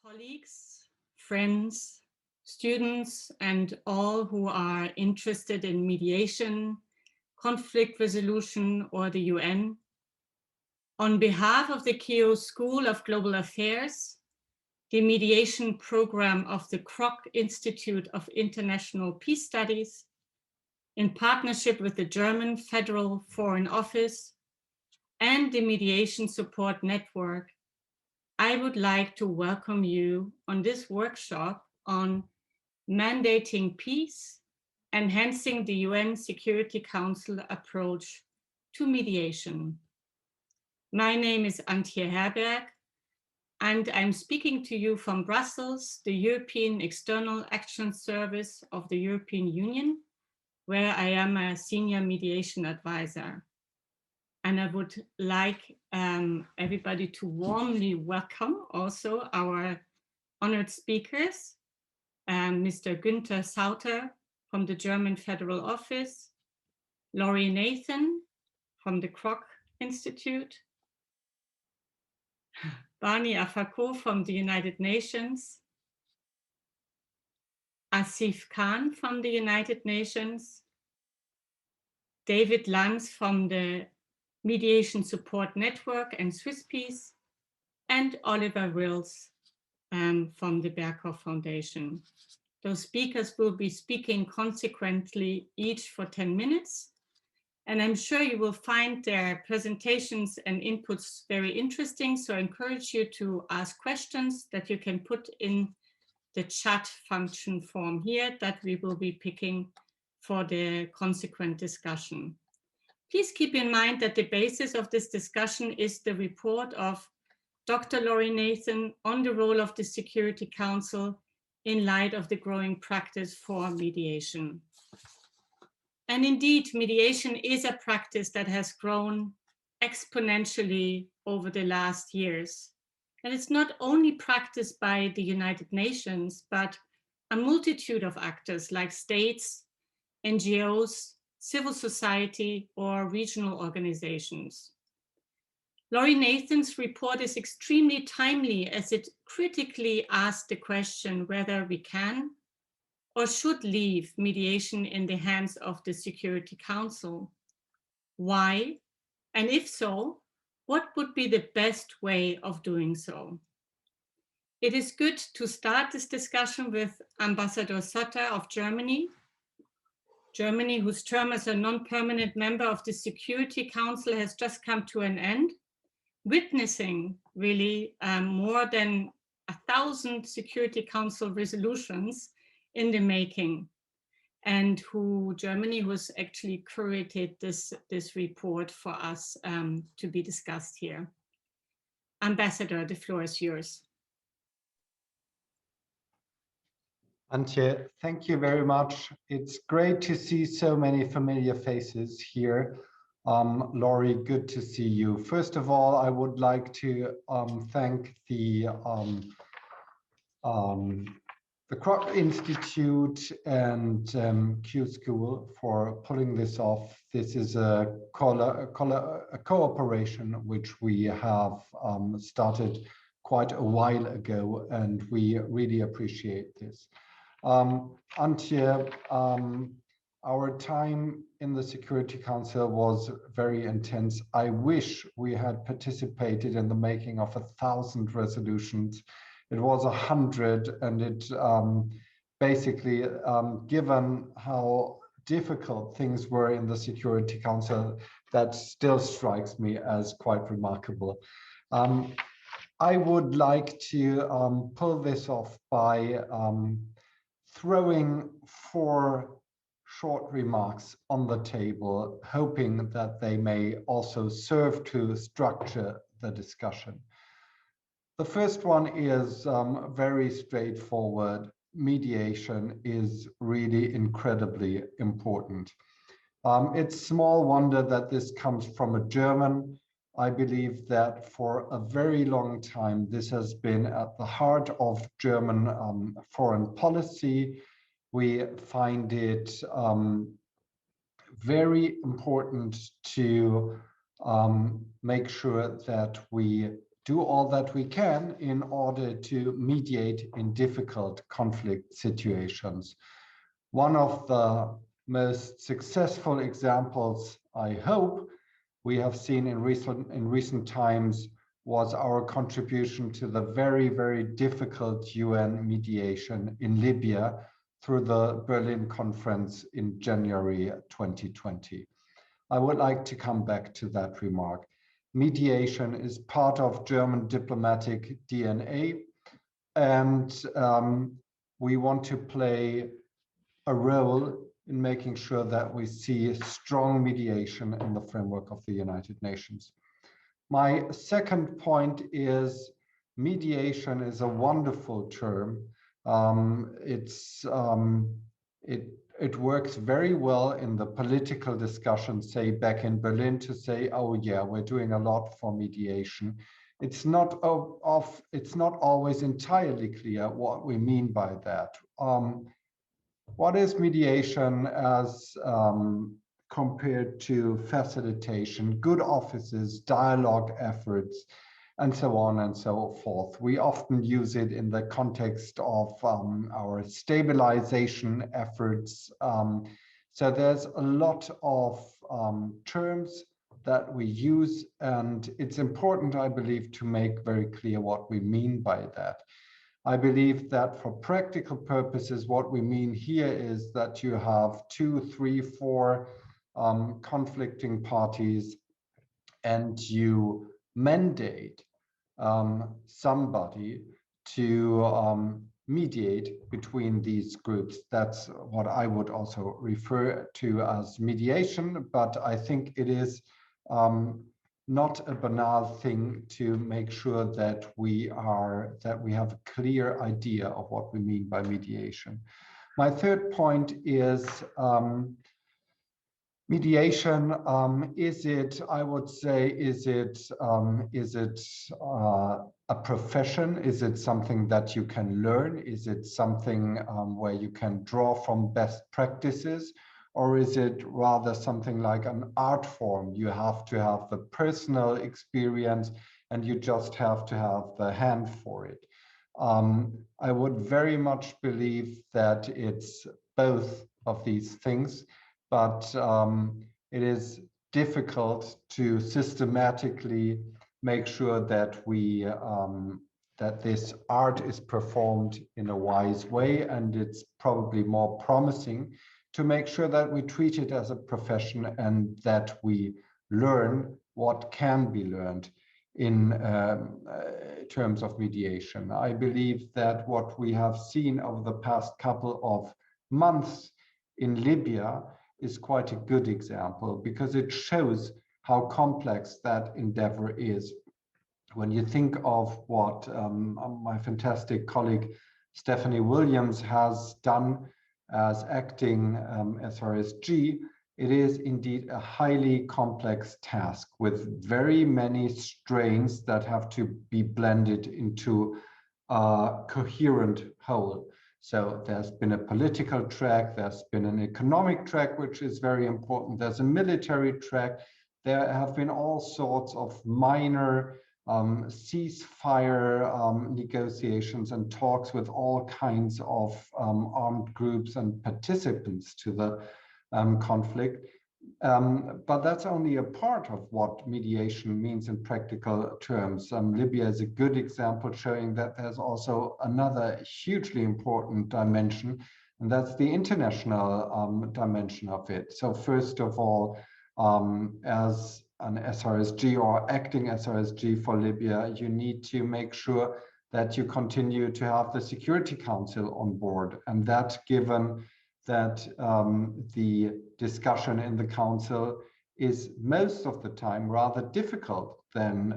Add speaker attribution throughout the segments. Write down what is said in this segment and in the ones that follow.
Speaker 1: Colleagues, friends, students, and all who are interested in mediation, conflict resolution, or the UN. On behalf of the Keough School of Global Affairs, the mediation program of the Kroc Institute of International Peace Studies, in partnership with the German Federal Foreign Office and the Mediation Support Network, I would like to welcome you on this workshop on mandating peace, enhancing the UN Security Council approach to mediation. My name is Antje Herrberg, and I'm speaking to you from Brussels, the European External Action Service of the European Union, where I am a senior mediation advisor. And I would like everybody to warmly welcome also our honored speakers, Mr. Günter Sautter from the German Federal Office, Laurie Nathan from the Kroc Institute, Barney Afako from the United Nations, Asif Khan from the United Nations, David Lanz from the Mediation Support Network and swisspeace, and Oliver Wils from the Berghof Foundation. Those speakers will be speaking consequently each for 10 minutes. And I'm sure you will find their presentations and inputs very interesting. So I encourage you to ask questions that you can put in the chat function form here that we will be picking for the consequent discussion. Please keep in mind that the basis of this discussion is the report of Dr. Laurie Nathan on the role of the Security Council in light of the growing practice for mediation. And indeed, mediation is a practice that has grown exponentially over the last years. And it's not only practiced by the United Nations, but a multitude of actors like states, NGOs, civil society, or regional organizations. Laurie Nathan's report is extremely timely as it critically asks the question whether we can or should leave mediation in the hands of the Security Council. Why? And if so, what would be the best way of doing so? It is good to start this discussion with Ambassador Sutter of Germany, whose term as a non-permanent member of the Security Council has just come to an end, witnessing really more than 1,000 Security Council resolutions in the making, and Germany was actually curated this report for us to be discussed here. Ambassador, the floor is yours.
Speaker 2: Antje, thank you very much. It's great to see so many familiar faces here. Laurie, good to see you. First of all, I would like to thank the Kroc Institute and Keough School for pulling this off. This is a cooperation which we have started quite a while ago, and we really appreciate this. Antje, our time in the Security Council was very intense. I wish we had participated in the making of 1,000 resolutions. It was 100, and it basically, given how difficult things were in the Security Council, that still strikes me as quite remarkable. I would like to pull this off by throwing 4 short remarks on the table, hoping that they may also serve to structure the discussion. The first one is very straightforward. Mediation is really incredibly important. It's small wonder that this comes from a German. I believe that for a very long time, this has been at the heart of German foreign policy. We find it very important to make sure that we do all that we can in order to mediate in difficult conflict situations. One of the most successful examples, I hope, we have seen in recent times was our contribution to the very, very difficult UN mediation in Libya through the Berlin conference in January 2020. I would like to come back to that remark. Mediation is part of German diplomatic DNA, and we want to play a role in making sure that we see strong mediation in the framework of the United Nations. My second point is mediation is a wonderful term. It works very well in the political discussion, say back in Berlin, to say, oh yeah, we're doing a lot for mediation. It's not always entirely clear what we mean by that. What is mediation as compared to facilitation, good offices, dialogue efforts, and so on and so forth? We often use it in the context of our stabilization efforts. So there's a lot of terms that we use, and it's important, I believe, to make very clear what we mean by that. I believe that for practical purposes, what we mean here is that you have 2, 3, 4 conflicting parties, and you mandate somebody to mediate between these groups. That's what I would also refer to as mediation, but I think it is not a banal thing to make sure that we have a clear idea of what we mean by mediation. My third point is mediation. Is it a profession? Is it something that you can learn? Is it something where you can draw from best practices? Or is it rather something like an art form? You have to have the personal experience and you just have to have the hand for it. I would very much believe that it's both of these things, but it is difficult to systematically make sure that that this art is performed in a wise way, and it's probably more promising to make sure that we treat it as a profession and that we learn what can be learned in terms of mediation. I believe that what we have seen over the past couple of months in Libya is quite a good example, because it shows how complex that endeavor is. When you think of what my fantastic colleague Stephanie Williams has done as acting SRSG, it is indeed a highly complex task with very many strains that have to be blended into a coherent whole. So there's been a political track, there's been an economic track, which is very important. There's a military track. There have been all sorts of minor ceasefire negotiations and talks with all kinds of armed groups and participants to the conflict. But that's only a part of what mediation means in practical terms. Libya is a good example showing that there's also another hugely important dimension, and that's the international dimension of it. So first of all, as an SRSG or acting SRSG for Libya, you need to make sure that you continue to have the Security Council on board, and that given that the discussion in the council is most of the time rather difficult than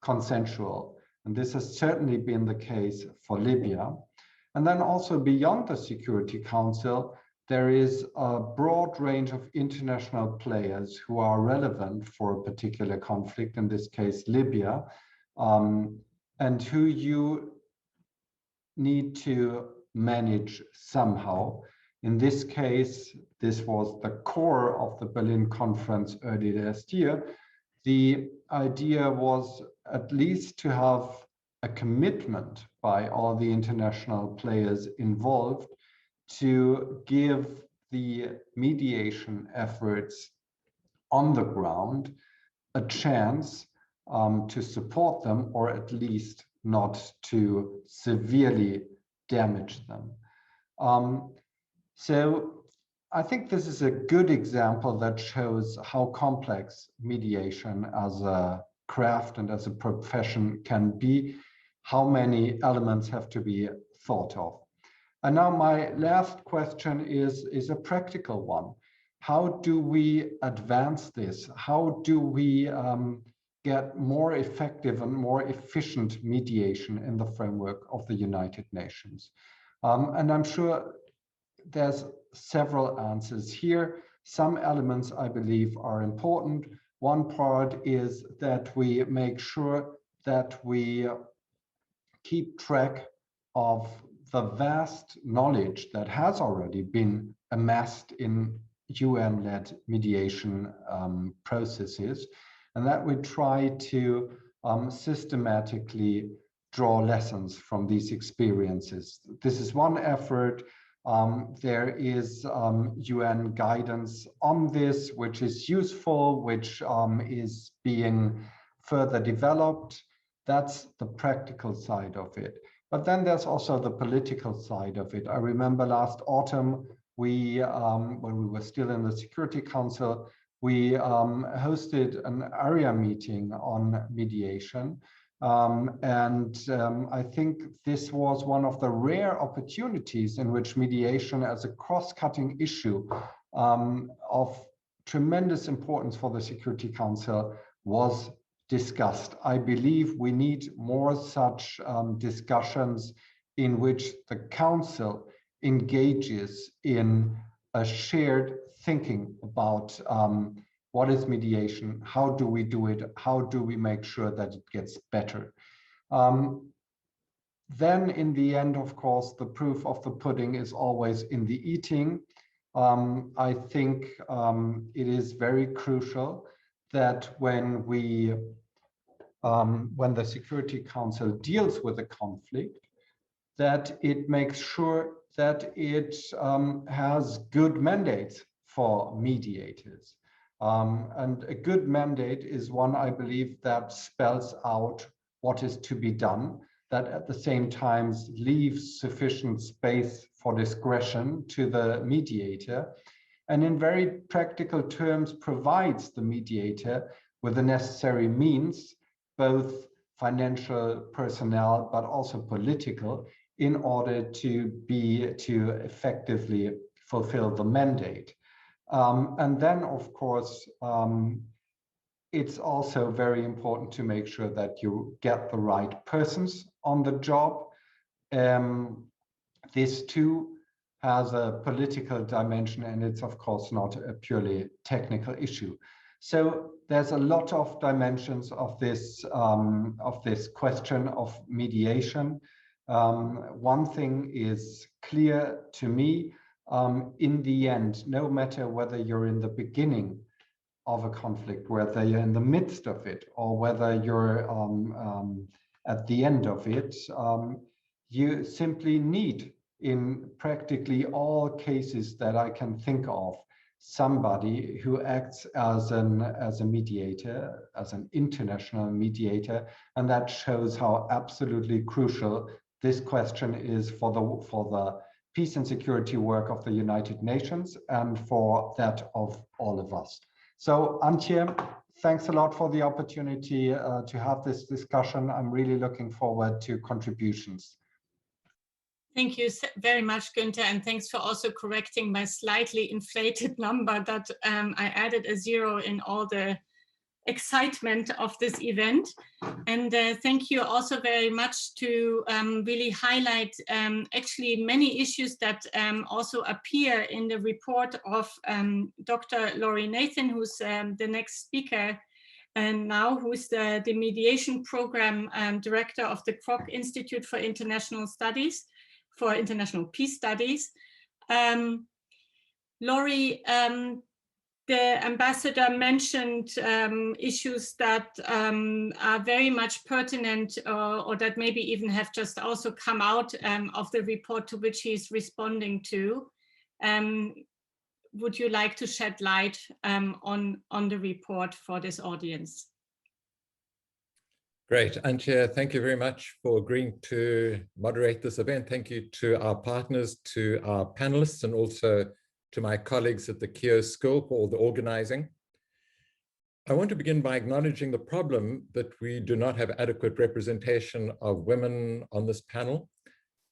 Speaker 2: consensual. And this has certainly been the case for Libya. And then also beyond the Security Council, there is a broad range of international players who are relevant for a particular conflict, in this case Libya, and who you need to manage somehow. In this case, this was the core of the Berlin conference early last year. The idea was at least to have a commitment by all the international players involved to give the mediation efforts on the ground a chance to support them, or at least not to severely damage them. So I think this is a good example that shows how complex mediation as a craft and as a profession can be, how many elements have to be thought of. And now my last question is a practical one. How do we advance this? How do we get more effective and more efficient mediation in the framework of the United Nations? And I'm sure there's several answers here. Some elements I believe are important. One part is that we make sure that we keep track of the vast knowledge that has already been amassed in UN-led mediation processes, and that we try to systematically draw lessons from these experiences. This is one effort. There is UN guidance on this, which is useful, which is being further developed. That's the practical side of it. But then there's also the political side of it. I remember last autumn, when we were still in the Security Council, we hosted an area meeting on mediation. I think this was one of the rare opportunities in which mediation as a cross-cutting issue of tremendous importance for the Security Council was discussed. I believe we need more such discussions in which the Council engages in a shared thinking about what is mediation, how do we do it, how do we make sure that it gets better. Then in the end, of course, the proof of the pudding is always in the eating. I think it is very crucial that when the Security Council deals with a conflict, that it makes sure that it has good mandates for mediators. And a good mandate is one, I believe, that spells out what is to be done, that at the same time leaves sufficient space for discretion to the mediator, and in very practical terms provides the mediator with the necessary means, both financial, personnel, but also political, in order to effectively fulfill the mandate. And then, of course, it's also very important to make sure that you get the right persons on the job. This too has a political dimension, and it's of course not a purely technical issue. So there's a lot of dimensions of this question of mediation. One thing is clear to me. In the end, no matter whether you're in the beginning of a conflict, whether you're in the midst of it, or whether you're at the end of it, you simply need, in practically all cases that I can think of, somebody who acts as a mediator, as an international mediator, and that shows how absolutely crucial this question is for the peace and security work of the United Nations and for that of all of us. So Antje, thanks a lot for the opportunity to have this discussion. I'm really looking forward to contributions.
Speaker 1: Thank you very much, Günter, and thanks for also correcting my slightly inflated number that I added a 0 in all the excitement of this event. And thank you also very much to really highlight actually many issues that also appear in the report of Dr. Laurie Nathan, who's the next speaker, and now who's the Mediation Program Director of the Kroc Institute for International Studies, for International Peace Studies. Laurie, the ambassador mentioned issues that are very much pertinent or that maybe even have just also come out of the report to which he's responding to. Would you like to shed light on the report for this audience?
Speaker 3: Great, Antje, thank you very much for agreeing to moderate this event. Thank you to our partners, to our panelists, and also to my colleagues at the Keough School for all the organizing. I want to begin by acknowledging the problem that we do not have adequate representation of women on this panel.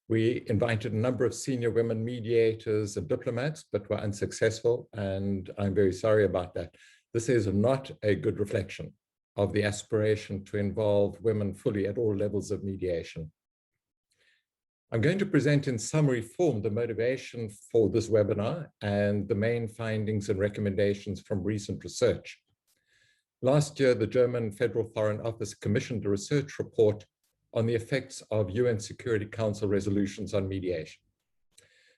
Speaker 3: We invited a number of senior women mediators and diplomats, but were unsuccessful, and I'm very sorry about that. This is not a good reflection of the aspiration to involve women fully at all levels of mediation. I'm going to present in summary form the motivation for this webinar and the main findings and recommendations from recent research. Last year, the German Federal Foreign Office commissioned a research report on the effects of UN Security Council resolutions on mediation.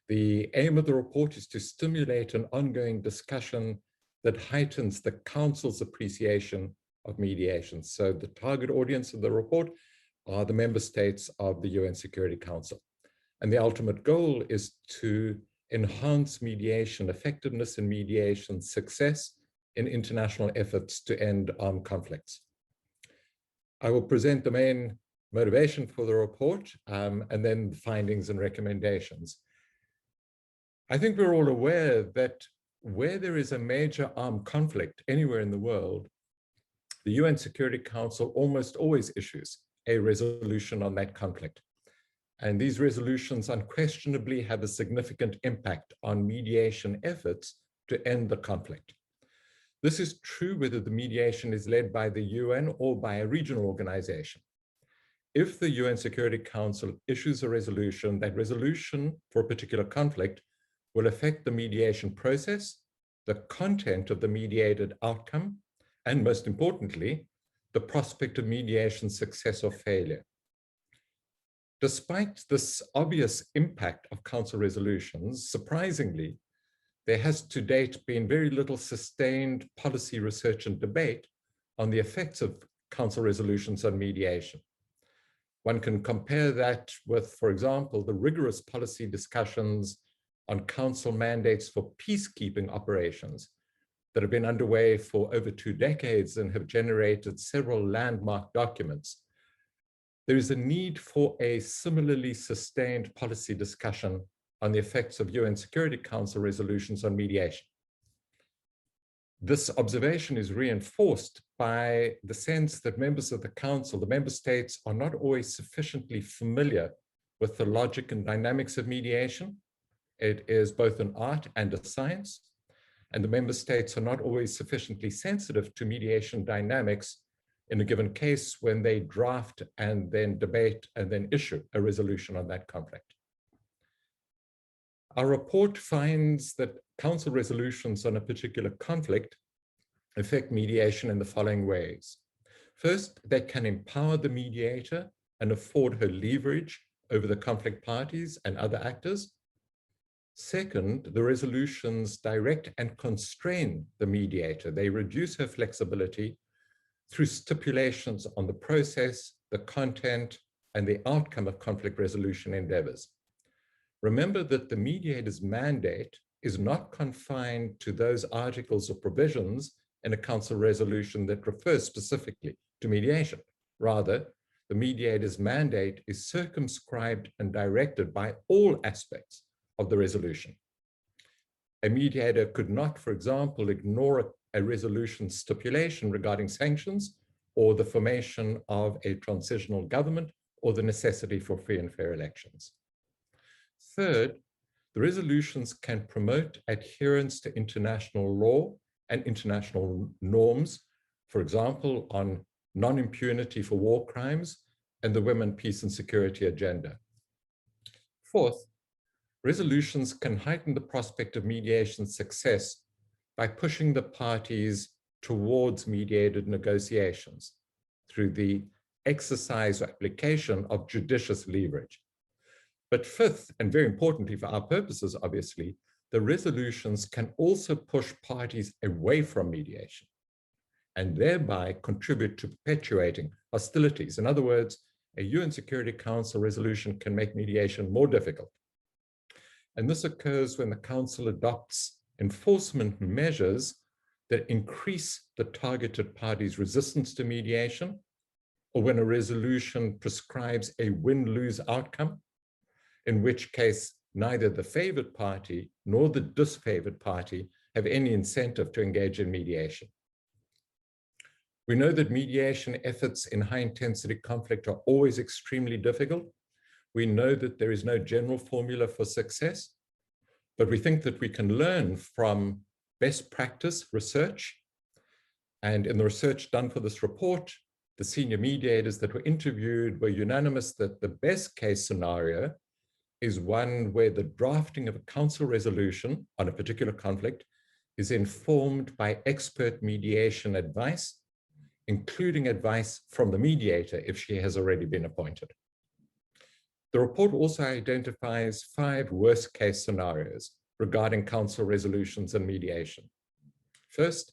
Speaker 3: The aim of the report is to stimulate an ongoing discussion that heightens the Council's appreciation of mediation. So the target audience of the report are the member states of the UN Security Council. And the ultimate goal is to enhance mediation effectiveness and mediation success in international efforts to end armed conflicts. I will present the main motivation for the report and then the findings and recommendations. I think we're all aware that where there is a major armed conflict anywhere in the world, the UN Security Council almost always issues a resolution on that conflict. And these resolutions unquestionably have a significant impact on mediation efforts to end the conflict. This is true whether the mediation is led by the UN or by a regional organization. If the UN Security Council issues a resolution, that resolution for a particular conflict will affect the mediation process, the content of the mediated outcome, and most importantly, the prospect of mediation success or failure. Despite this obvious impact of Council resolutions, surprisingly, there has to date been very little sustained policy research and debate on the effects of Council resolutions on mediation. One can compare that with, for example, the rigorous policy discussions on Council mandates for peacekeeping operations that have been underway for over 2 decades and have generated several landmark documents. There is a need for a similarly sustained policy discussion on the effects of UN Security Council resolutions on mediation. This observation is reinforced by the sense that members of the Council, the member states, are not always sufficiently familiar with the logic and dynamics of mediation. It is both an art and a science, and the member states are not always sufficiently sensitive to mediation dynamics in a given case when they draft and then debate and then issue a resolution on that conflict. Our report finds that Council resolutions on a particular conflict affect mediation in the following ways. First, they can empower the mediator and afford her leverage over the conflict parties and other actors. Second, the resolutions direct and constrain the mediator. They reduce her flexibility through stipulations on the process, the content, and the outcome of conflict resolution endeavors. Remember that the mediator's mandate is not confined to those articles or provisions in a Council resolution that refer specifically to mediation. Rather, the mediator's mandate is circumscribed and directed by all aspects of the resolution. A mediator could not, for example, ignore a resolution stipulation regarding sanctions or the formation of a transitional government or the necessity for free and fair elections. Third, the resolutions can promote adherence to international law and international norms, for example, on non-impunity for war crimes and the women, peace and security agenda. Fourth, resolutions can heighten the prospect of mediation success by pushing the parties towards mediated negotiations through the exercise or application of judicious leverage. But fifth, and very importantly for our purposes, obviously, the resolutions can also push parties away from mediation and thereby contribute to perpetuating hostilities. In other words, a UN Security Council resolution can make mediation more difficult. And this occurs when the Council adopts enforcement measures that increase the targeted party's resistance to mediation, or when a resolution prescribes a win-lose outcome, in which case neither the favored party nor the disfavored party have any incentive to engage in mediation. We know that mediation efforts in high-intensity conflict are always extremely difficult. We know that there is no general formula for success, but we think that we can learn from best practice research. And in the research done for this report, the senior mediators that were interviewed were unanimous that the best case scenario is one where the drafting of a council resolution on a particular conflict is informed by expert mediation advice, including advice from the mediator if she has already been appointed. The report also identifies 5 worst case scenarios regarding council resolutions and mediation. First,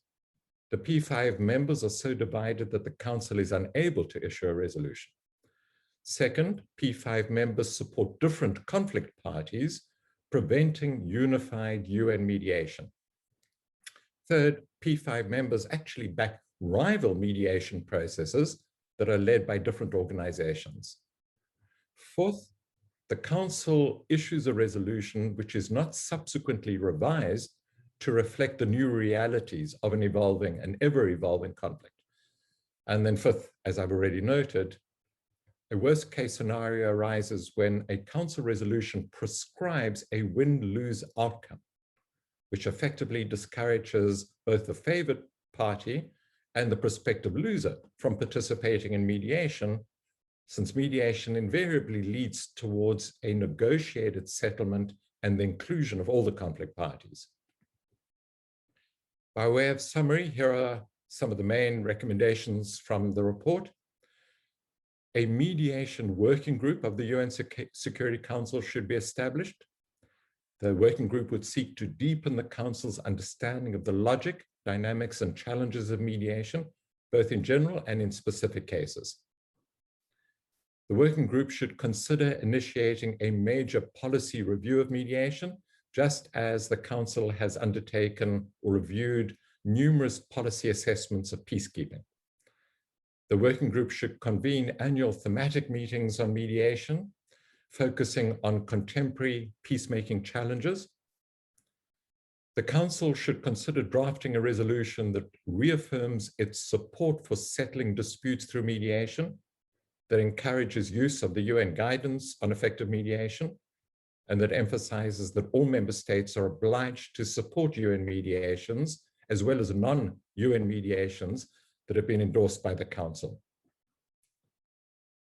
Speaker 3: the P5 members are so divided that the council is unable to issue a resolution. Second, P5 members support different conflict parties, preventing unified UN mediation. Third, P5 members actually back rival mediation processes that are led by different organizations. Fourth, the Council issues a resolution which is not subsequently revised to reflect the new realities of an evolving and ever-evolving conflict. And then fifth, as I've already noted, a worst-case scenario arises when a Council resolution prescribes a win-lose outcome, which effectively discourages both the favored party and the prospective loser from participating in mediation, since mediation invariably leads towards a negotiated settlement and the inclusion of all the conflict parties. By way of summary, here are some of the main recommendations from the report. A mediation working group of the UN Security Council should be established. The working group would seek to deepen the Council's understanding of the logic, dynamics, and challenges of mediation, both in general and in specific cases. The working group should consider initiating a major policy review of mediation, just as the Council has undertaken or reviewed numerous policy assessments of peacekeeping. The working group should convene annual thematic meetings on mediation, focusing on contemporary peacemaking challenges. The Council should consider drafting a resolution that reaffirms its support for settling disputes through mediation, that encourages use of the UN guidance on effective mediation, and that emphasizes that all member states are obliged to support UN mediations, as well as non-UN mediations that have been endorsed by the Council.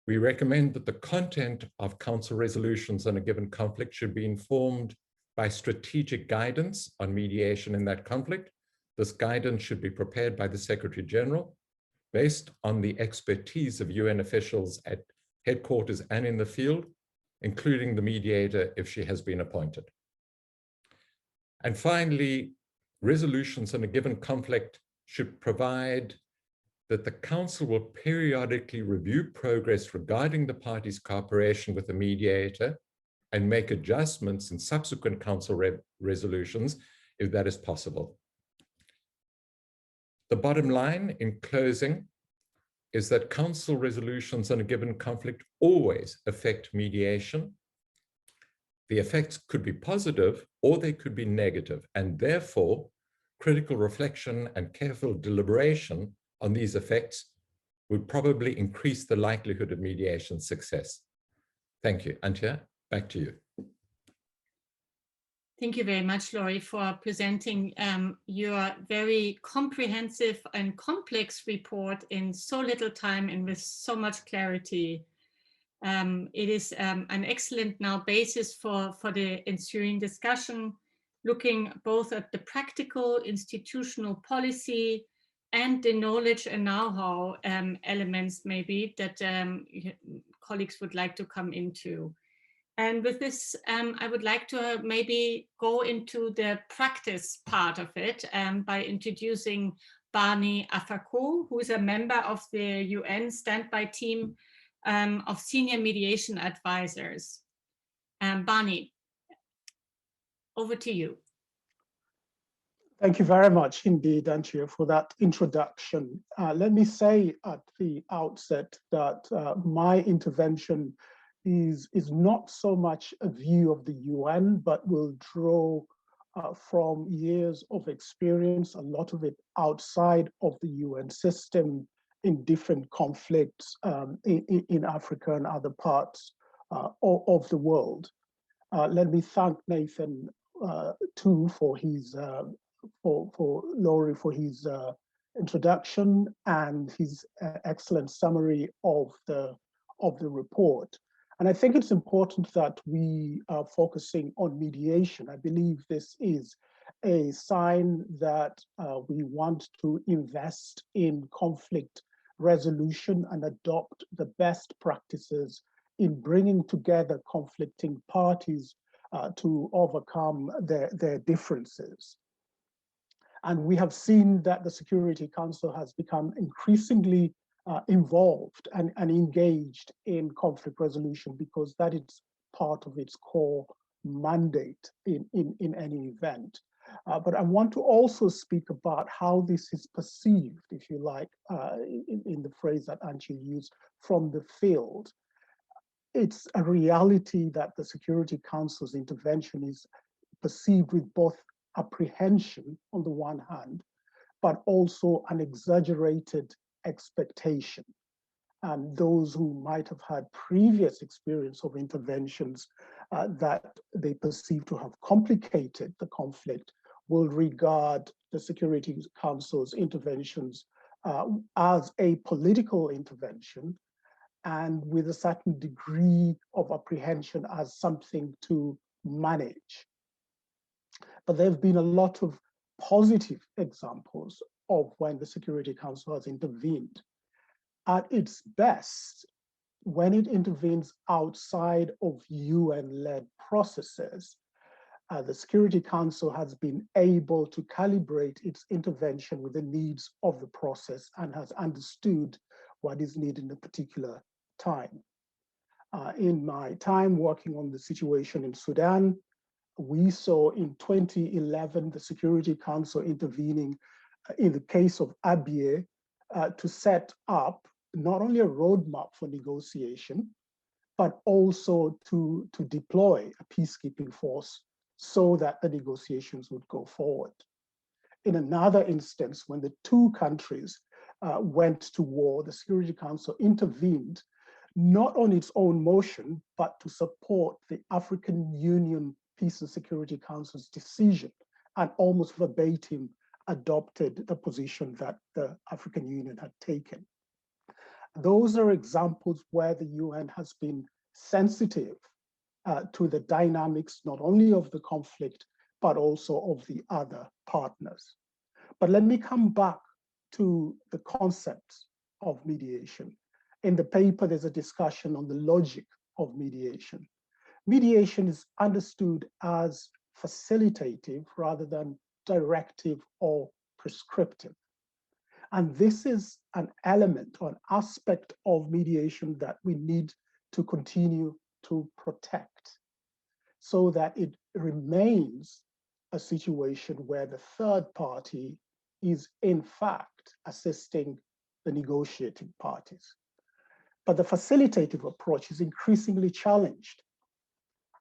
Speaker 3: We recommend that the content of Council resolutions on a given conflict should be informed by strategic guidance on mediation in that conflict. This guidance should be prepared by the Secretary General based on the expertise of UN officials at headquarters and in the field, including the mediator if she has been appointed. And finally, resolutions on a given conflict should provide that the Council will periodically review progress regarding the parties' cooperation with the mediator and make adjustments in subsequent Council resolutions if that is possible. The bottom line in closing is that Council resolutions on a given conflict always affect mediation. The effects could be positive or they could be negative, and therefore critical reflection and careful deliberation on these effects would probably increase the likelihood of mediation success. Thank you. Antje, back to you.
Speaker 1: Thank you very much, Laurie, for presenting your very comprehensive and complex report in so little time and with so much clarity. It is an excellent now basis for the ensuing discussion, looking both at the practical institutional policy and the knowledge and know-how elements maybe that colleagues would like to come into. And with this, I would like to maybe go into the practice part of it by introducing Barney Afako, who is a member of the UN standby team of senior mediation advisors. Barney, over to you.
Speaker 4: Thank you very much indeed, Antje, for that introduction. Let me say at the outset that my intervention is not so much a view of the UN, but will draw from years of experience, a lot of it outside of the UN system in different conflicts in Africa and other parts of the world. Let me thank Nathan too for his for Laurie for his introduction and his excellent summary of the report. And I think it's important that we are focusing on mediation. I believe this is a sign that we want to invest in conflict resolution and adopt the best practices in bringing together conflicting parties to overcome their differences. And we have seen that the Security Council has become increasingly involved and engaged in conflict resolution because that is part of its core mandate in any event. But I want to also speak about how this is perceived, if you like, in the phrase that Antje used, from the field. It's a reality that the Security Council's intervention is perceived with both apprehension on the one hand, but also an exaggerated expectation. And those who might have had previous experience of interventions that they perceive to have complicated the conflict will regard the Security Council's interventions as a political intervention and with a certain degree of apprehension as something to manage. But there have been a lot of positive examples of when the Security Council has intervened. At its best, when it intervenes outside of UN-led processes, the Security Council has been able to calibrate its intervention with the needs of the process and has understood what is needed in a particular time. In my time working on the situation in Sudan, we saw in 2011 the Security Council intervening in the case of Abyei to set up not only a roadmap for negotiation, but also to deploy a peacekeeping force so that the negotiations would go forward. In another instance, when the two countries went to war, the Security Council intervened not on its own motion, but to support the African Union Peace and Security Council's decision and almost verbatim adopted the position that the African Union had taken. Those are examples where the UN has been sensitive to the dynamics, not only of the conflict, but also of the other partners. But let me come back to the concepts of mediation. In the paper, there's a discussion on the logic of mediation. Mediation is understood as facilitative rather than directive or prescriptive. And this is an element or an aspect of mediation that we need to continue to protect so that it remains a situation where the third party is in fact assisting the negotiating parties. But the facilitative approach is increasingly challenged.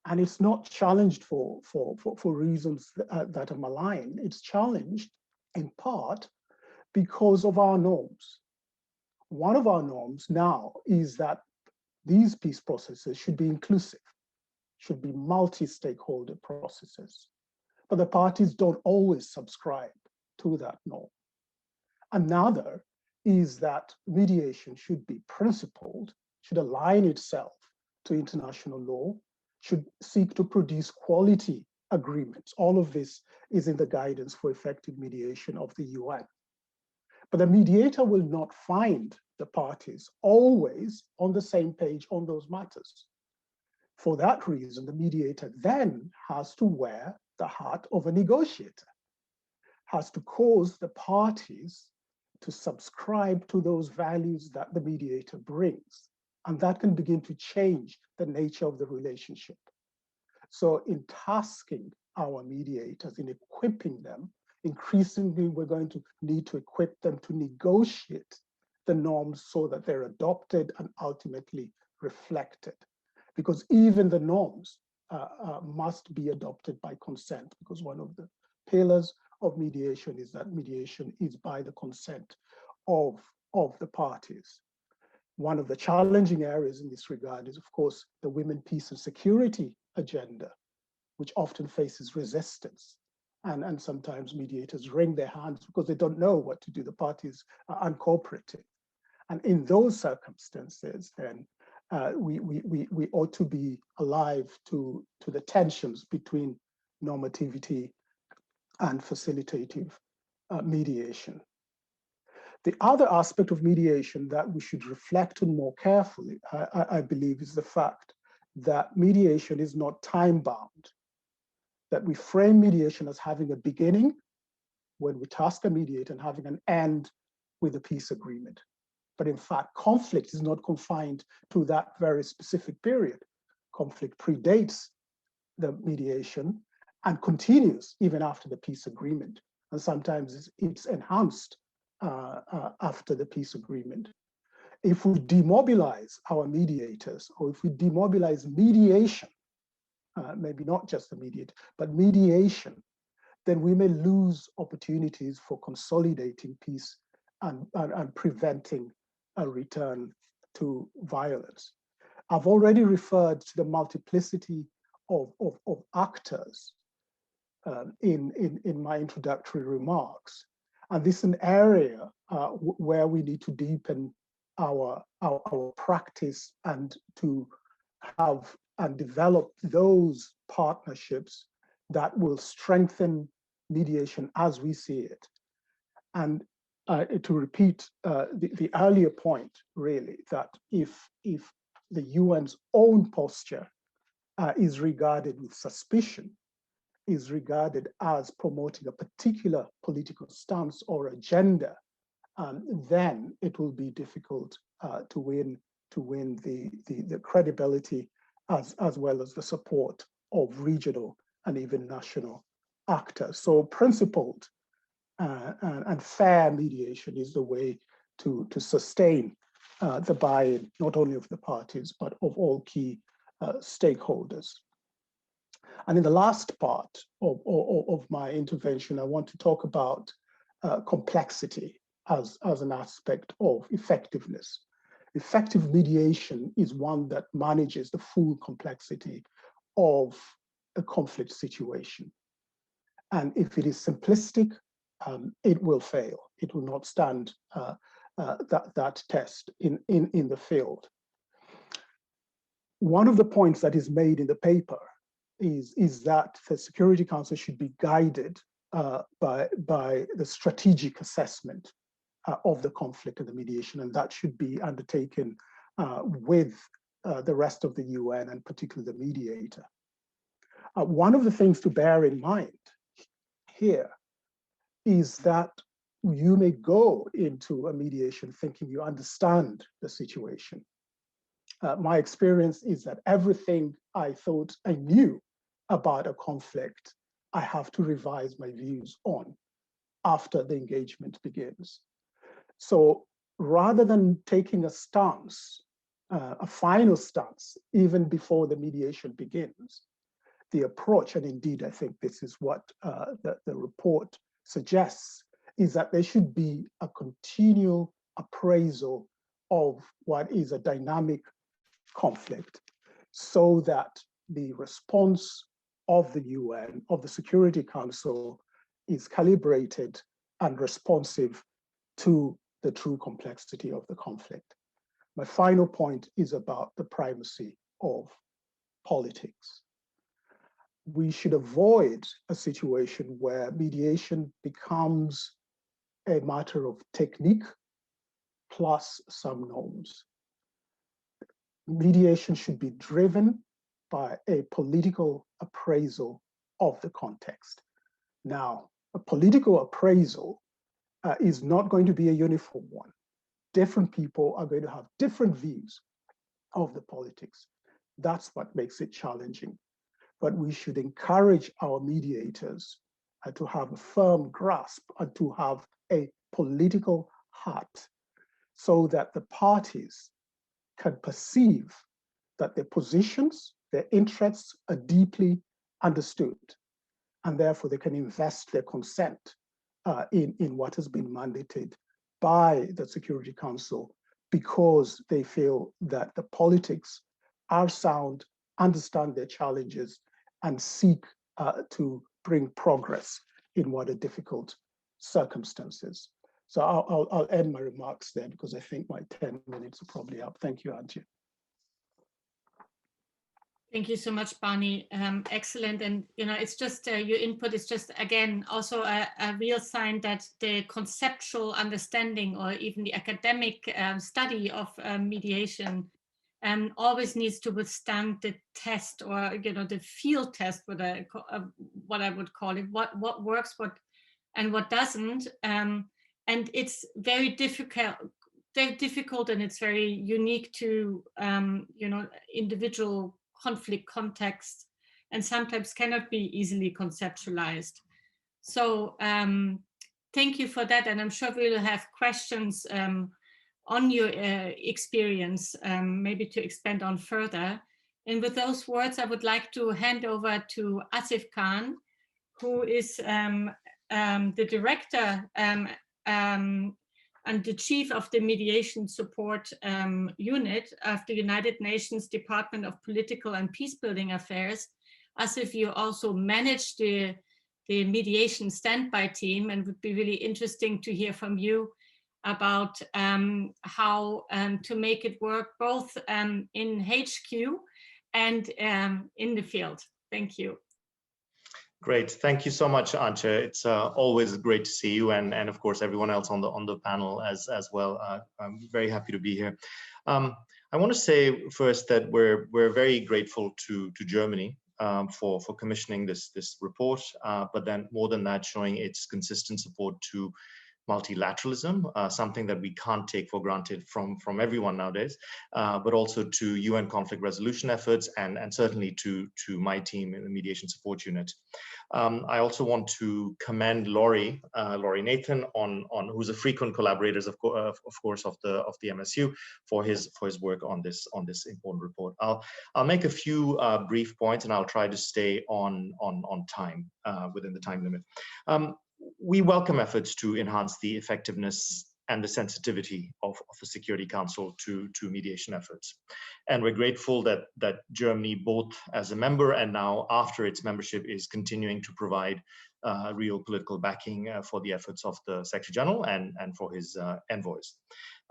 Speaker 4: And it's not challenged for reasons that are malign. It's challenged in part because of our norms. One of our norms now is that these peace processes should be inclusive, should be multi-stakeholder processes. But the parties don't always subscribe to that norm. Another is that mediation should be principled, should align itself to international law, should seek to produce quality agreements. All of this is in the guidance for effective mediation of the UN. But the mediator will not find the parties always on the same page on those matters. For that reason, the mediator then has to wear the hat of a negotiator, has to cause the parties to subscribe to those values that the mediator brings. And that can begin to change the nature of the relationship. So in tasking our mediators, in equipping them, increasingly we're going to need to equip them to negotiate the norms so that they're adopted and ultimately reflected. Because even the norms must be adopted by consent, because one of the pillars of mediation is that mediation is by the consent of the parties. One of the challenging areas in this regard is, of course, the women, peace and security agenda, which often faces resistance. And sometimes mediators wring their hands because they don't know what to do. The parties are uncooperative. And in those circumstances, then we ought to be alive to the tensions between normativity and facilitative mediation. The other aspect of mediation that we should reflect on more carefully, I believe, is the fact that mediation is not time-bound, that we frame mediation as having a beginning when we task a mediator and having an end with a peace agreement. But in fact, conflict is not confined to that very specific period. Conflict predates the mediation and continues even after the peace agreement. And sometimes it's enhanced after the peace agreement. If we demobilize our mediators, or if we demobilize mediation, maybe not just the mediator, but mediation, then we may lose opportunities for consolidating peace and preventing a return to violence. I've already referred to the multiplicity of actors in my introductory remarks. And this is an area where we need to deepen our practice and to have and develop those partnerships that will strengthen mediation as we see it. And to repeat the earlier point, really, that if the UN's own posture is regarded with suspicion, is regarded as promoting a particular political stance or agenda, then it will be difficult to win the credibility as well as the support of regional and even national actors. So principled and fair mediation is the way to sustain the buy-in, not only of the parties, but of all key stakeholders. And in the last part of my intervention, I want to talk about complexity as an aspect of effectiveness. Effective mediation is one that manages the full complexity of a conflict situation. And if it is simplistic, it will fail. It will not stand that test in the field. One of the points that is made in the paper is that the Security Council should be guided by the strategic assessment of the conflict and the mediation, and that should be undertaken with the rest of the UN and particularly the mediator. One of the things to bear in mind here is that you may go into a mediation thinking you understand the situation. My experience is that everything I thought I knew about a conflict, I have to revise my views on after the engagement begins. So rather than taking a stance, a final stance, even before the mediation begins, the approach, and indeed I think this is what the report suggests, is that there should be a continual appraisal of what is a dynamic conflict, so that the response of the UN, of the Security Council, is calibrated and responsive to the true complexity of the conflict. My final point is about the primacy of politics. We should avoid a situation where mediation becomes a matter of technique plus some norms. Mediation should be driven by a political appraisal of the context. Now, a political appraisal is not going to be a uniform one. Different people are going to have different views of the politics. That's what makes it challenging. But we should encourage our mediators to have a firm grasp and to have a political heart so that the parties can perceive that their positions, their interests are deeply understood, and therefore they can invest their consent in what has been mandated by the Security Council because they feel that the politics are sound, understand their challenges, and seek to bring progress in what are difficult circumstances. So I'll end my remarks there because I think my 10 minutes are probably up. Thank you, Antje.
Speaker 1: Thank you so much, Barney. Excellent. And, it's just your input is just, again, also a real sign that the conceptual understanding or even the academic study of mediation always needs to withstand the test or, the field test, what I would call it, what works, what doesn't. And it's very difficult, and it's very unique to, individual conflict context, and sometimes cannot be easily conceptualized. So thank you for that, and I'm sure we'll have questions on your experience, maybe to expand on further. And with those words, I would like to hand over to Asif Khan, who is the director and the chief of the Mediation Support Unit of the United Nations Department of Political and Peacebuilding Affairs. Asif, you also manage the mediation standby team, and would be really interesting to hear from you about how to make it work both in HQ and in the field. Thank you.
Speaker 5: Great, thank you so much, Antje. It's always great to see you, and of course everyone else on the panel as well. I'm very happy to be here. I want to say first that we're very grateful to Germany for commissioning this report, but then more than that, showing its consistent support to multilateralism, something that we can't take for granted from everyone nowadays, but also to UN conflict resolution efforts, and certainly to my team in the Mediation Support Unit. I also want to commend Laurie Nathan on who's a frequent collaborator, of course, of the MSU for his work on this important report. I'll make a few brief points, and I'll try to stay on time within the time limit. We welcome efforts to enhance the effectiveness and the sensitivity of the Security Council to mediation efforts. And we're grateful that Germany, both as a member and now after its membership, is continuing to provide real political backing for the efforts of the Secretary General and for his envoys.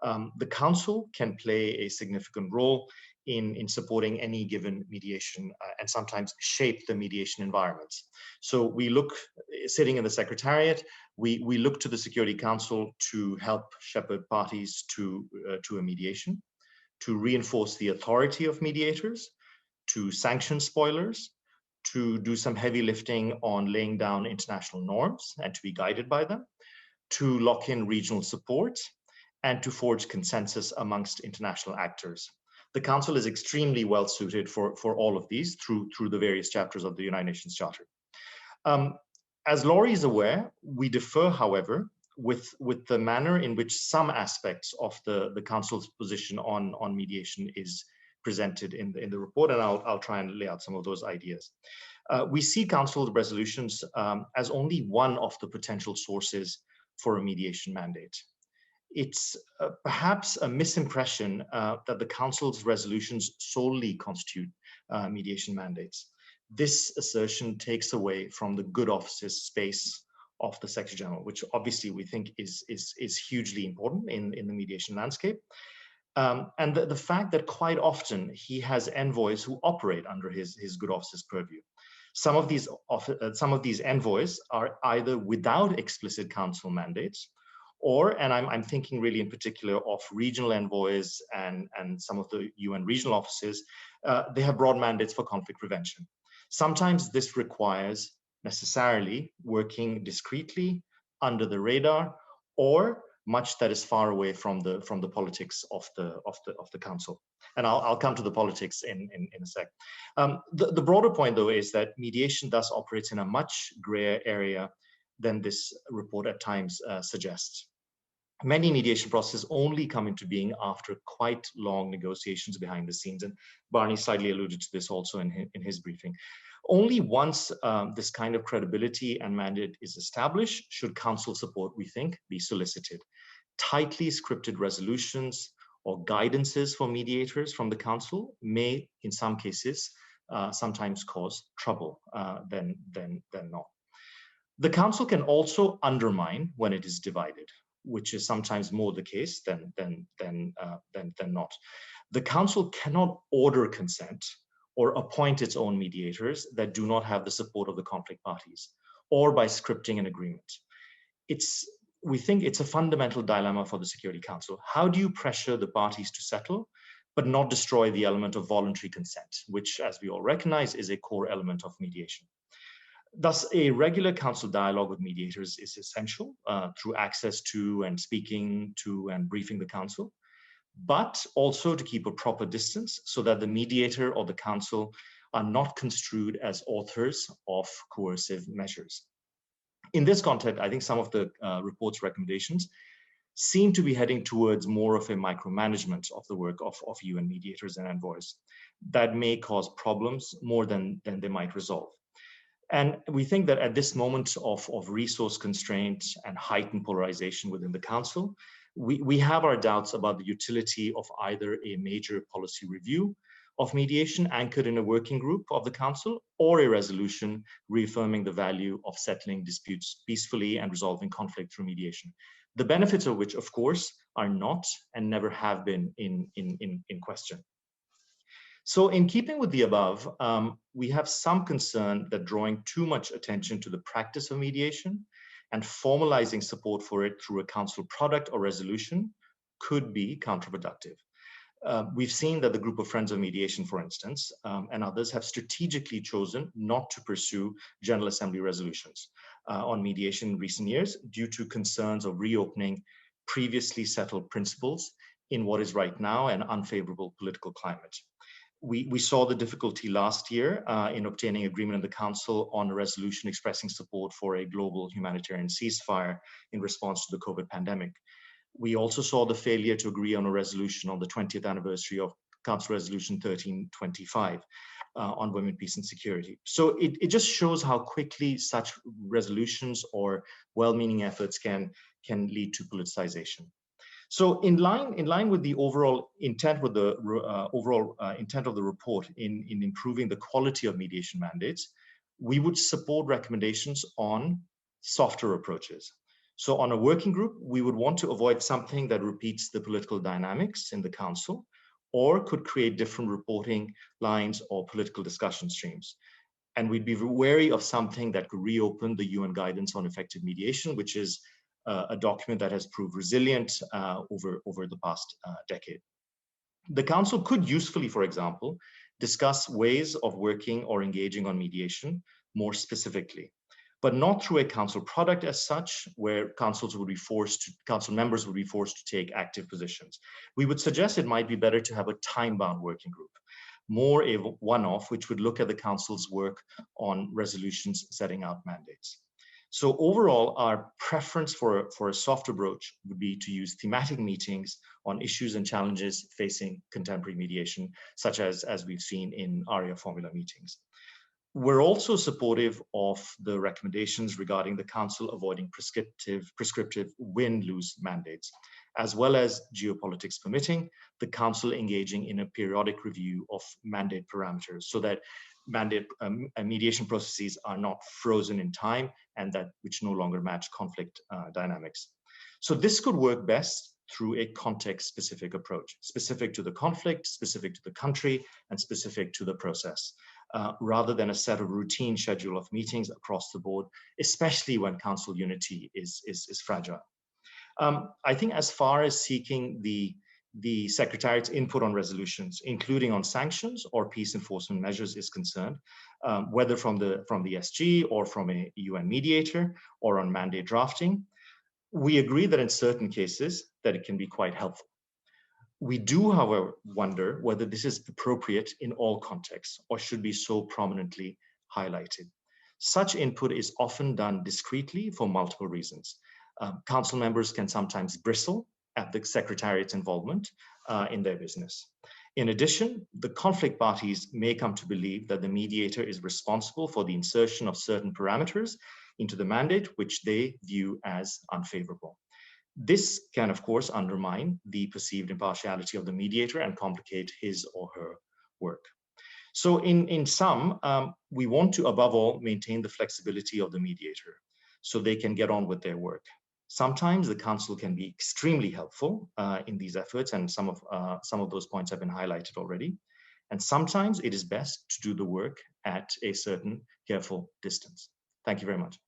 Speaker 5: The Council can play a significant role in supporting any given mediation and sometimes shape the mediation environments. So we look, sitting in the Secretariat, we look to the Security Council to help shepherd parties to a mediation, to reinforce the authority of mediators, to sanction spoilers, to do some heavy lifting on laying down international norms and to be guided by them, to lock in regional support, and to forge consensus amongst international actors. The Council is extremely well suited for all of these through the various chapters of the United Nations Charter. As Laurie is aware, we differ, however, with the manner in which some aspects of the Council's position on mediation is presented in the report, and I'll try and lay out some of those ideas. We see Council resolutions as only one of the potential sources for a mediation mandate. It's perhaps a misimpression that the Council's resolutions solely constitute mediation mandates. This assertion takes away from the good offices space of the Secretary General, which obviously we think is hugely important in the mediation landscape. And the fact that quite often he has envoys who operate under his good offices purview. Some of these envoys are either without explicit Council mandates, Or, and I'm thinking really in particular of regional envoys and some of the UN regional offices, they have broad mandates for conflict prevention. Sometimes this requires necessarily working discreetly under the radar, or much that is far away from the politics of the council. And I'll come to the politics in a sec. The broader point, though, is that mediation thus operates in a much grayer area than this report at times suggests. Many mediation processes only come into being after quite long negotiations behind the scenes, and Barney slightly alluded to this also in his briefing. Only once this kind of credibility and mandate is established should council support, we think, be solicited. Tightly scripted resolutions or guidances for mediators from the council may, in some cases, sometimes cause trouble than not. The council can also undermine when it is divided, which is sometimes more the case than not. The council cannot order consent or appoint its own mediators that do not have the support of the conflict parties, or by scripting an agreement. We think it's a fundamental dilemma for the Security Council. How do you pressure the parties to settle, but not destroy the element of voluntary consent, which, as we all recognize, is a core element of mediation? Thus, a regular council dialogue with mediators is essential through access to and speaking to and briefing the council, but also to keep a proper distance so that the mediator or the council are not construed as authors of coercive measures. In this context, I think some of the report's recommendations seem to be heading towards more of a micromanagement of the work of UN mediators and envoys that may cause problems more than they might resolve. And we think that at this moment of resource constraint and heightened polarization within the council, we have our doubts about the utility of either a major policy review of mediation anchored in a working group of the council, or a resolution reaffirming the value of settling disputes peacefully and resolving conflict through mediation. The benefits of which, of course, are not and never have been in question. So in keeping with the above, we have some concern that drawing too much attention to the practice of mediation and formalizing support for it through a council product or resolution could be counterproductive. We've seen that the group of Friends of Mediation, for instance, and others have strategically chosen not to pursue General Assembly resolutions on mediation in recent years due to concerns of reopening previously settled principles in what is right now an unfavorable political climate. We saw the difficulty last year in obtaining agreement in the Council on a resolution expressing support for a global humanitarian ceasefire in response to the COVID pandemic. We also saw the failure to agree on a resolution on the 20th anniversary of Council Resolution 1325 on women, peace, and security. So it just shows how quickly such resolutions or well-meaning efforts can lead to politicization. So in line with the overall intent of the report in improving the quality of mediation mandates, we would support recommendations on softer approaches. So on a working group, we would want to avoid something that repeats the political dynamics in the council, or could create different reporting lines or political discussion streams. And we'd be wary of something that could reopen the UN guidance on effective mediation, which is a document that has proved resilient over the past decade. The council could usefully, for example, discuss ways of working or engaging on mediation more specifically, but not through a council product as such, where council members would be forced to take active positions. We would suggest it might be better to have a time-bound working group, more a one-off, which would look at the council's work on resolutions setting out mandates. So overall, our preference for a soft approach would be to use thematic meetings on issues and challenges facing contemporary mediation, such as we've seen in ARIA formula meetings. We're also supportive of the recommendations regarding the council avoiding prescriptive win-lose mandates, as well as, geopolitics permitting, the council engaging in a periodic review of mandate parameters so that mediation processes are not frozen in time and that which no longer match conflict dynamics. So this could work best through a context-specific approach, specific to the conflict, specific to the country, and specific to the process, rather than a set of routine schedule of meetings across the board, especially when council unity is fragile. I think as far as seeking the Secretariat's input on resolutions, including on sanctions or peace enforcement measures is concerned, whether from the SG or from a UN mediator or on mandate drafting, we agree that in certain cases that it can be quite helpful. We do, however, wonder whether this is appropriate in all contexts or should be so prominently highlighted. Such input is often done discreetly for multiple reasons. Council members can sometimes bristle at the Secretariat's involvement in their business. In addition, the conflict parties may come to believe that the mediator is responsible for the insertion of certain parameters into the mandate, which they view as unfavorable. This can, of course, undermine the perceived impartiality of the mediator and complicate his or her work. So in sum, we want to, above all, maintain the flexibility of the mediator so they can get on with their work. Sometimes the Council can be extremely helpful in these efforts, and some of those points have been highlighted already. And sometimes it is best to do the work at a certain careful distance. Thank you very much.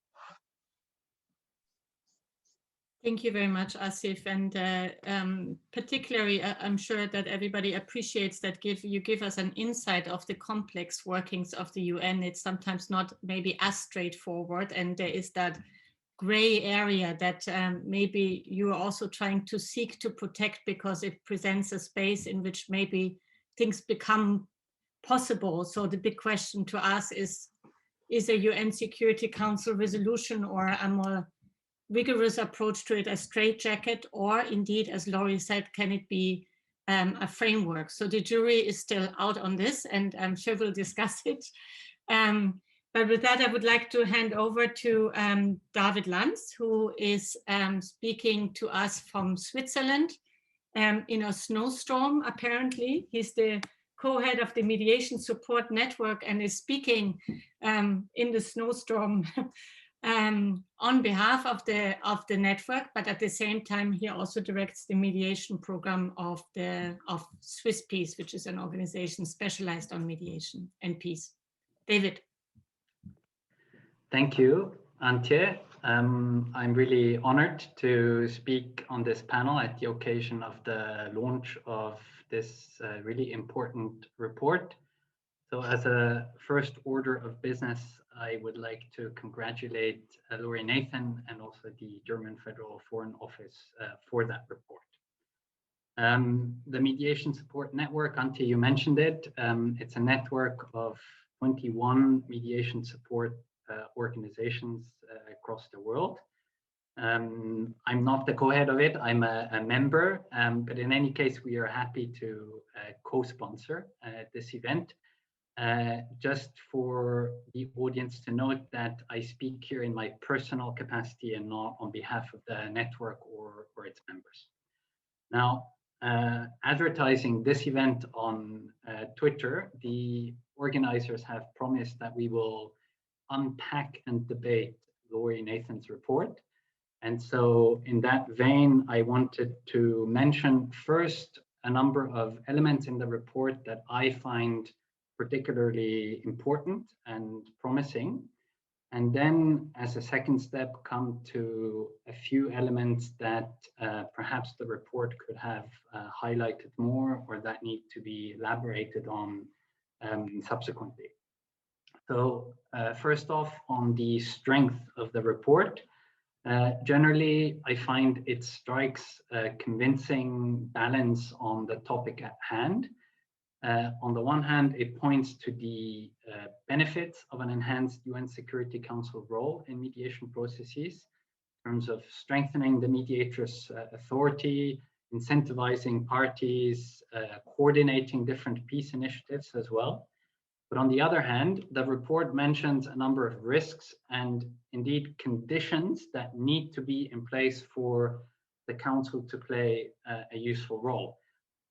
Speaker 1: Thank you very much, Asif. And particularly, I'm sure that everybody appreciates that you give us an insight of the complex workings of the UN. It's sometimes not maybe as straightforward, and there is that gray area that maybe you are also trying to seek to protect because it presents a space in which maybe things become possible. So the big question to us is a UN Security Council resolution or a more rigorous approach to it a straitjacket, or indeed, as Laurie said, can it be a framework? So the jury is still out on this, and I'm sure we'll discuss it. But with that, I would like to hand over to David Lanz, who is speaking to us from Switzerland in a snowstorm, apparently. He's the co-head of the Mediation Support Network and is speaking in the snowstorm on behalf of the network, but at the same time, he also directs the mediation program of swisspeace, which is an organization specialized on mediation and peace. David.
Speaker 6: Thank you, Antje. I'm really honored to speak on this panel at the occasion of the launch of this really important report. So as a first order of business, I would like to congratulate Laurie Nathan and also the German Federal Foreign Office for that report. The Mediation Support Network, Antje, you mentioned it. It's a network of 21 mediation support organizations across the world. I'm not the co-head of it, I'm a member, but in any case, we are happy to co-sponsor this event. Just for the audience to note that I speak here in my personal capacity and not on behalf of the network or its members. Now, advertising this event on Twitter, the organizers have promised that we will unpack and debate Laurie Nathan's report. And so in that vein, I wanted to mention first a number of elements in the report that I find particularly important and promising. And then as a second step, come to a few elements that perhaps the report could have highlighted more or that need to be elaborated on subsequently. So first off, on the strength of the report, generally, I find it strikes a convincing balance on the topic at hand. On the one hand, it points to the benefits of an enhanced UN Security Council role in mediation processes in terms of strengthening the mediator's authority, incentivizing parties, coordinating different peace initiatives as well. But on the other hand, the report mentions a number of risks and indeed conditions that need to be in place for the Council to play a useful role.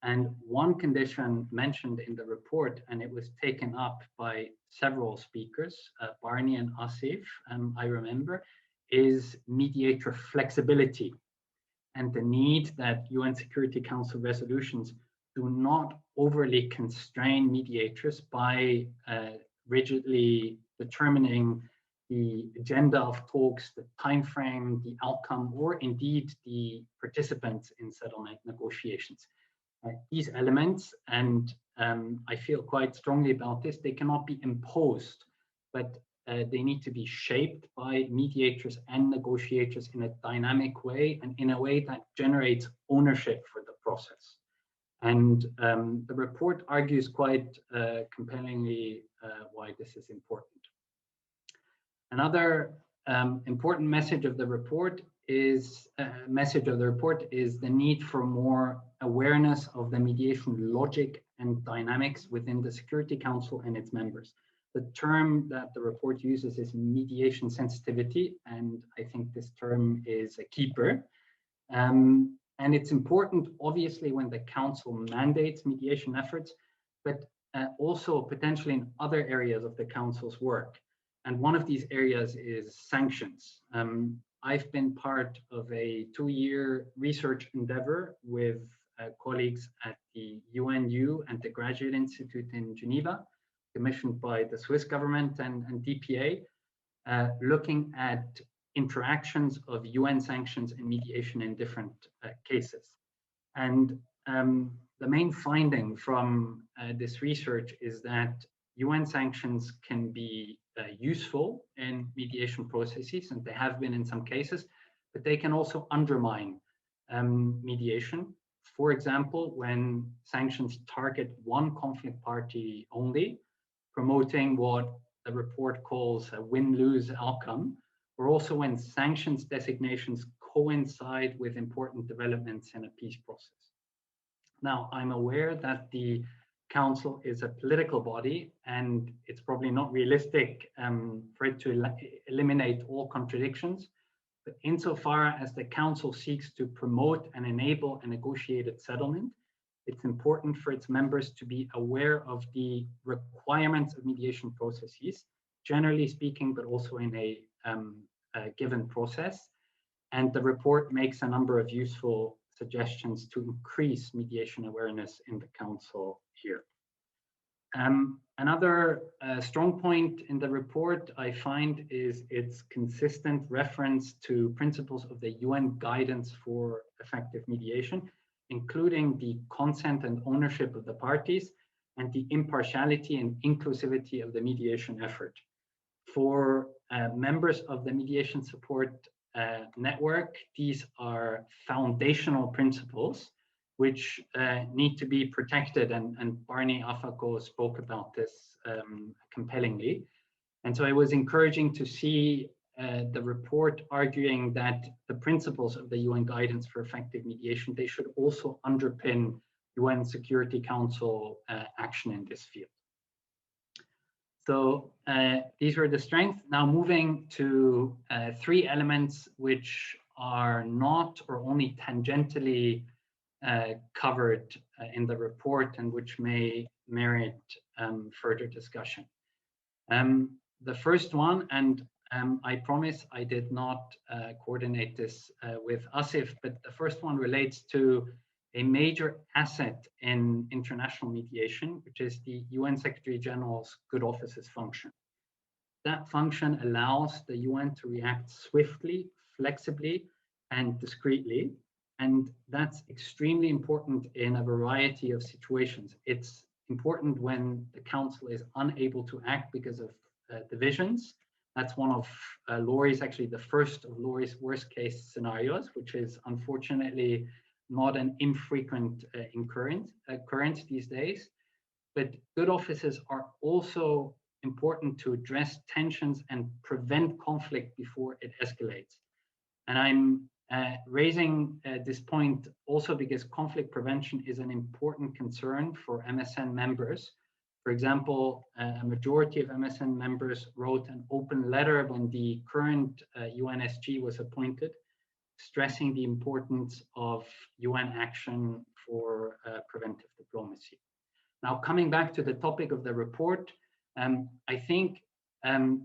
Speaker 6: And one condition mentioned in the report, and it was taken up by several speakers, Barney and Asif, I remember, is mediator flexibility and the need that UN Security Council resolutions do not overly constrain mediators by rigidly determining the agenda of talks, the time frame, the outcome, or indeed the participants in settlement negotiations. These elements, and I feel quite strongly about this, they cannot be imposed, but they need to be shaped by mediators and negotiators in a dynamic way and in a way that generates ownership for the process. And the report argues quite compellingly why this is important. Another important message of the report is the need for more awareness of the mediation logic and dynamics within the Security Council and its members. The term that the report uses is mediation sensitivity, and I think this term is a keeper. And it's important, obviously, when the Council mandates mediation efforts, but also potentially in other areas of the Council's work. And one of these areas is sanctions. I've been part of a 2-year research endeavor with colleagues at the UNU and the Graduate Institute in Geneva, commissioned by the Swiss government and DPA, looking at interactions of UN sanctions and mediation in different cases. And the main finding from this research is that UN sanctions can be useful in mediation processes, and they have been in some cases, but they can also undermine mediation. For example, when sanctions target one conflict party only, promoting what the report calls a win-lose outcome, or also when sanctions designations coincide with important developments in a peace process. Now, I'm aware that the Council is a political body, and it's probably not realistic for it to eliminate all contradictions. But insofar as the Council seeks to promote and enable a negotiated settlement, it's important for its members to be aware of the requirements of mediation processes, generally speaking, but also in a given process. And the report makes a number of useful suggestions to increase mediation awareness in the Council here. Another strong point in the report I find is its consistent reference to principles of the UN guidance for effective mediation, including the consent and ownership of the parties and the impartiality and inclusivity of the mediation effort. For members of the mediation support network, these are foundational principles which need to be protected, and Barney Afako spoke about this compellingly. And so it was encouraging to see the report arguing that the principles of the UN guidance for effective mediation, they should also underpin UN Security Council action in this field. So these were the strengths. Now moving to 3 elements which are not or only tangentially covered in the report and which may merit further discussion. The first one, and I promise I did not coordinate this with Asif, but the first one relates to a major asset in international mediation, which is the UN Secretary General's Good Offices function. That function allows the UN to react swiftly, flexibly, and discreetly. And that's extremely important in a variety of situations. It's important when the Council is unable to act because of divisions. That's one of Laurie's, actually the first of Laurie's worst case scenarios, which is unfortunately not an infrequent occurrence these days. But good offices are also important to address tensions and prevent conflict before it escalates. And I'm raising this point also because conflict prevention is an important concern for MSN members. For example, a majority of MSN members wrote an open letter when the current UNSC was appointed, stressing the importance of UN action for preventive diplomacy. Now, coming back to the topic of the report, I think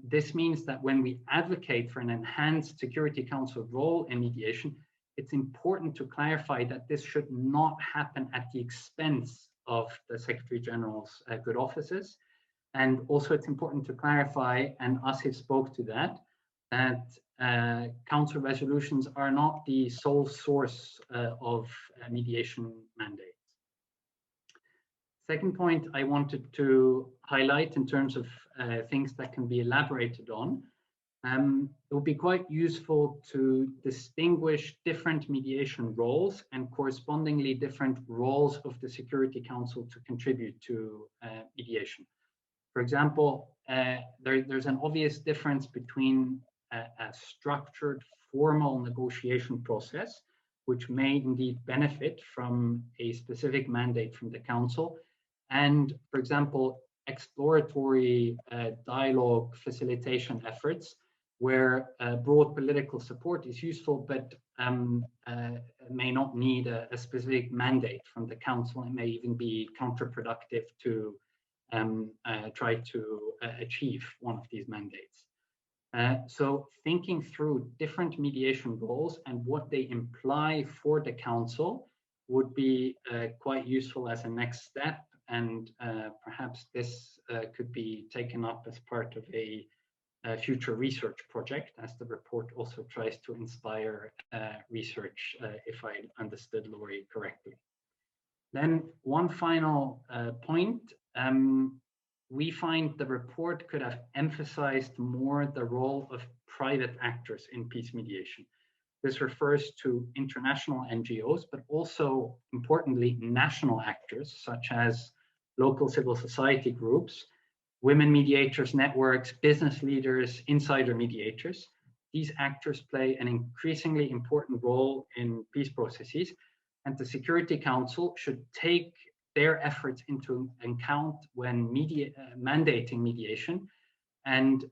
Speaker 6: this means that when we advocate for an enhanced Security Council role in mediation, it's important to clarify that this should not happen at the expense of the Secretary General's good offices. And also it's important to clarify, and Asif spoke to that, that council resolutions are not the sole source of mediation mandates. Second point I wanted to highlight in terms of things that can be elaborated on, it would be quite useful to distinguish different mediation roles and correspondingly different roles of the Security Council to contribute to mediation. For example, there's an obvious difference between a structured formal negotiation process, which may indeed benefit from a specific mandate from the Council, and, for example, exploratory dialogue facilitation efforts where broad political support is useful, but may not need a specific mandate from the Council. It may even be counterproductive to try to achieve one of these mandates. So thinking through different mediation roles and what they imply for the Council would be quite useful as a next step, and perhaps this could be taken up as part of a future research project, as the report also tries to inspire research, if I understood Laurie correctly. Then one final point, we find the report could have emphasized more the role of private actors in peace mediation. This refers to international NGOs, but also importantly, national actors such as local civil society groups, women mediators networks, business leaders, insider mediators. These actors play an increasingly important role in peace processes, and the Security Council should take their efforts into account when mandating mediation. And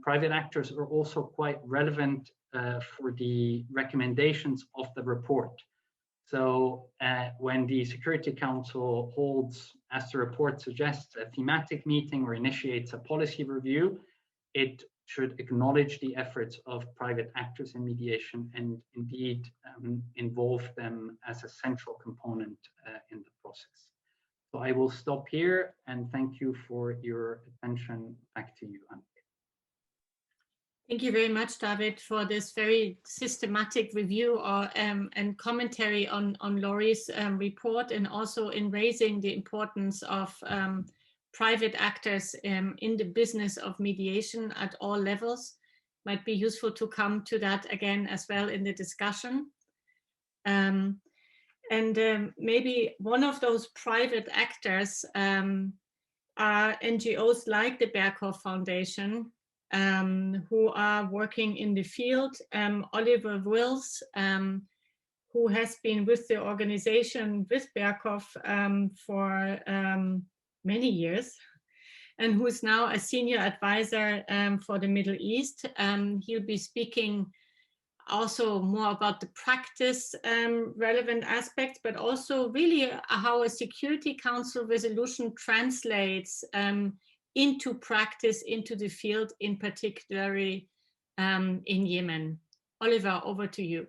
Speaker 6: private actors are also quite relevant for the recommendations of the report. So when the Security Council holds, as the report suggests, a thematic meeting or initiates a policy review, it should acknowledge the efforts of private actors in mediation and indeed involve them as a central component in the process. So I will stop here and thank you for your attention. Back to you, Antje.
Speaker 1: Thank you very much, David, for this very systematic review and commentary on Laurie's report, and also in raising the importance of private actors in the business of mediation at all levels. Might be useful to come to that again as well in the discussion. Maybe one of those private actors are NGOs like the Berghof Foundation, who are working in the field. Oliver Wils, who has been with the organization with Berghof for many years, and who is now a senior advisor for the Middle East. He'll be speaking also more about the practice relevant aspects, but also really how a Security Council resolution translates into practice, into the field, in particular in Yemen. Oliver, over to you.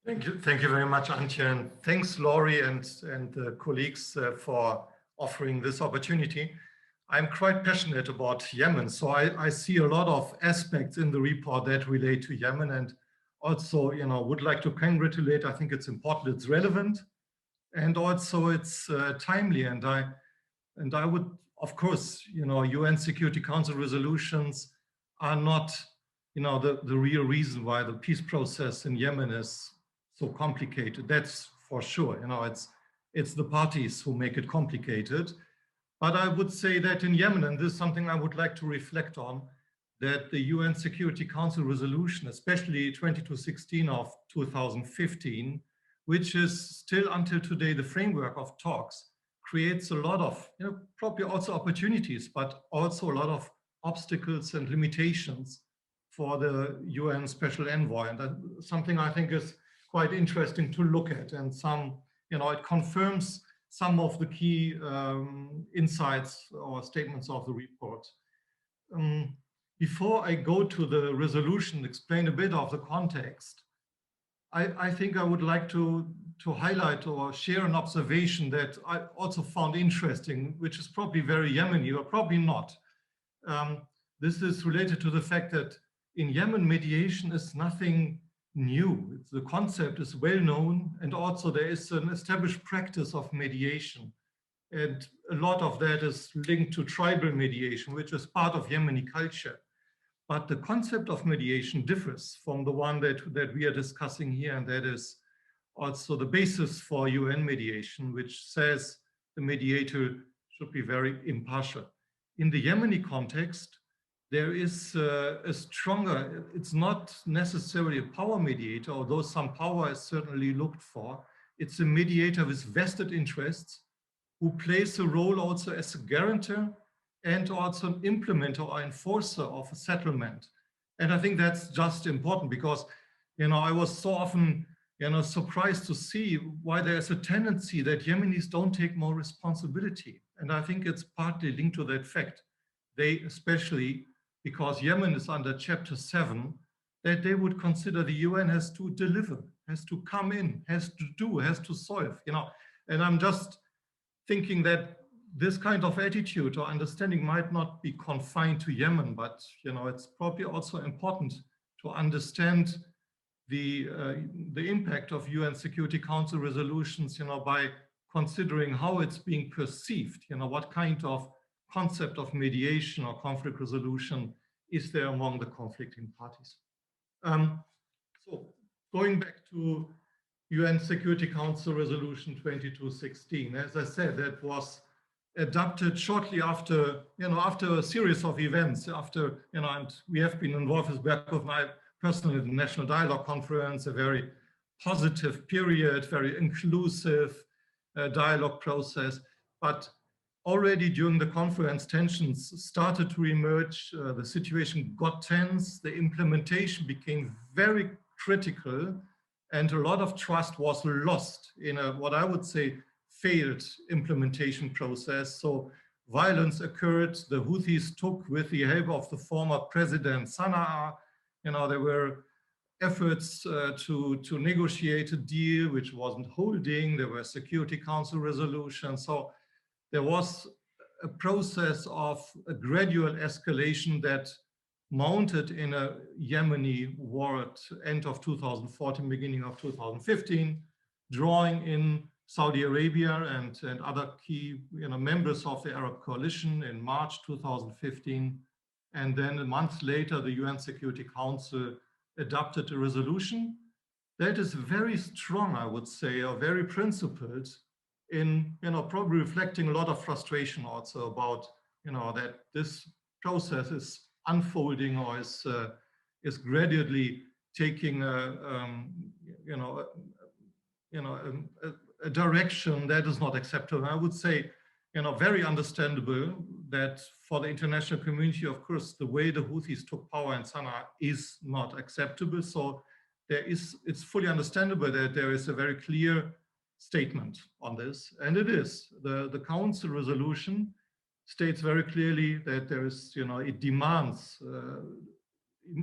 Speaker 7: Thank you very much, Antje, and thanks, Laurie and the colleagues for offering this opportunity. I'm quite passionate about Yemen, so I see a lot of aspects in the report that relate to Yemen, and also, would like to congratulate. I think it's important, it's relevant, and also it's timely. And I would, of course, UN Security Council resolutions are not, the real reason why the peace process in Yemen is so complicated. That's for sure. It's the parties who make it complicated. But I would say that in Yemen, and this is something I would like to reflect on, that the UN Security Council resolution, especially 2216 of 2015, which is still until today the framework of talks, creates a lot of, probably also opportunities, but also a lot of obstacles and limitations for the UN Special Envoy. And that's something I think is quite interesting to look at. And it confirms some of the key insights or statements of the report. Before I go to the resolution, explain a bit of the context, I think I would like to highlight or share an observation that I also found interesting, which is probably very Yemeni, or probably not. This is related to the fact that in Yemen, mediation is nothing new. The concept is well known, and also there is an established practice of mediation. And a lot of that is linked to tribal mediation, which is part of Yemeni culture. But the concept of mediation differs from the one that we are discussing here, and that is also the basis for UN mediation, which says the mediator should be very impartial. In the Yemeni context, there is a stronger, it's not necessarily a power mediator, although some power is certainly looked for. It's a mediator with vested interests who plays a role also as a guarantor and also an implementer or enforcer of a settlement. And I think that's just important because, I was so often surprised to see why there's a tendency that Yemenis don't take more responsibility. And I think it's partly linked to that fact. They, especially because Yemen is under Chapter 7, that they would consider the UN has to deliver, has to come in, has to do, has to solve, And I'm just thinking that this kind of attitude or understanding might not be confined to Yemen, but it's probably also important to understand the impact of UN Security Council resolutions, by considering how it's being perceived, what kind of concept of mediation or conflict resolution is there among the conflicting parties. So going back to UN Security Council Resolution 2216, as I said, that was adopted shortly after, after a series of events, after, and we have been involved with Berghof, my personally, the National Dialogue Conference, a very positive period, very inclusive dialogue process. But already during the conference, tensions started to emerge. The situation got tense. The implementation became very critical, and a lot of trust was lost in a, what I would say, failed implementation process. So violence occurred. The Houthis took, with the help of the former president Sana'a, there were efforts to negotiate a deal which wasn't holding. There were Security Council resolutions. So there was a process of a gradual escalation that mounted in a Yemeni war at end of 2014, beginning of 2015, drawing in Saudi Arabia and other key members of the Arab coalition in March 2015. And then a month later, the UN Security Council adopted a resolution that is very strong, I would say, or very principled in, probably reflecting a lot of frustration also about, that this process is unfolding or is gradually taking a direction that is not acceptable. And I would say, very understandable that for the international community, of course, the way the Houthis took power in Sana'a is not acceptable. So it's fully understandable that there is a very clear statement on this. And it is. The council resolution states very clearly that there is, it demands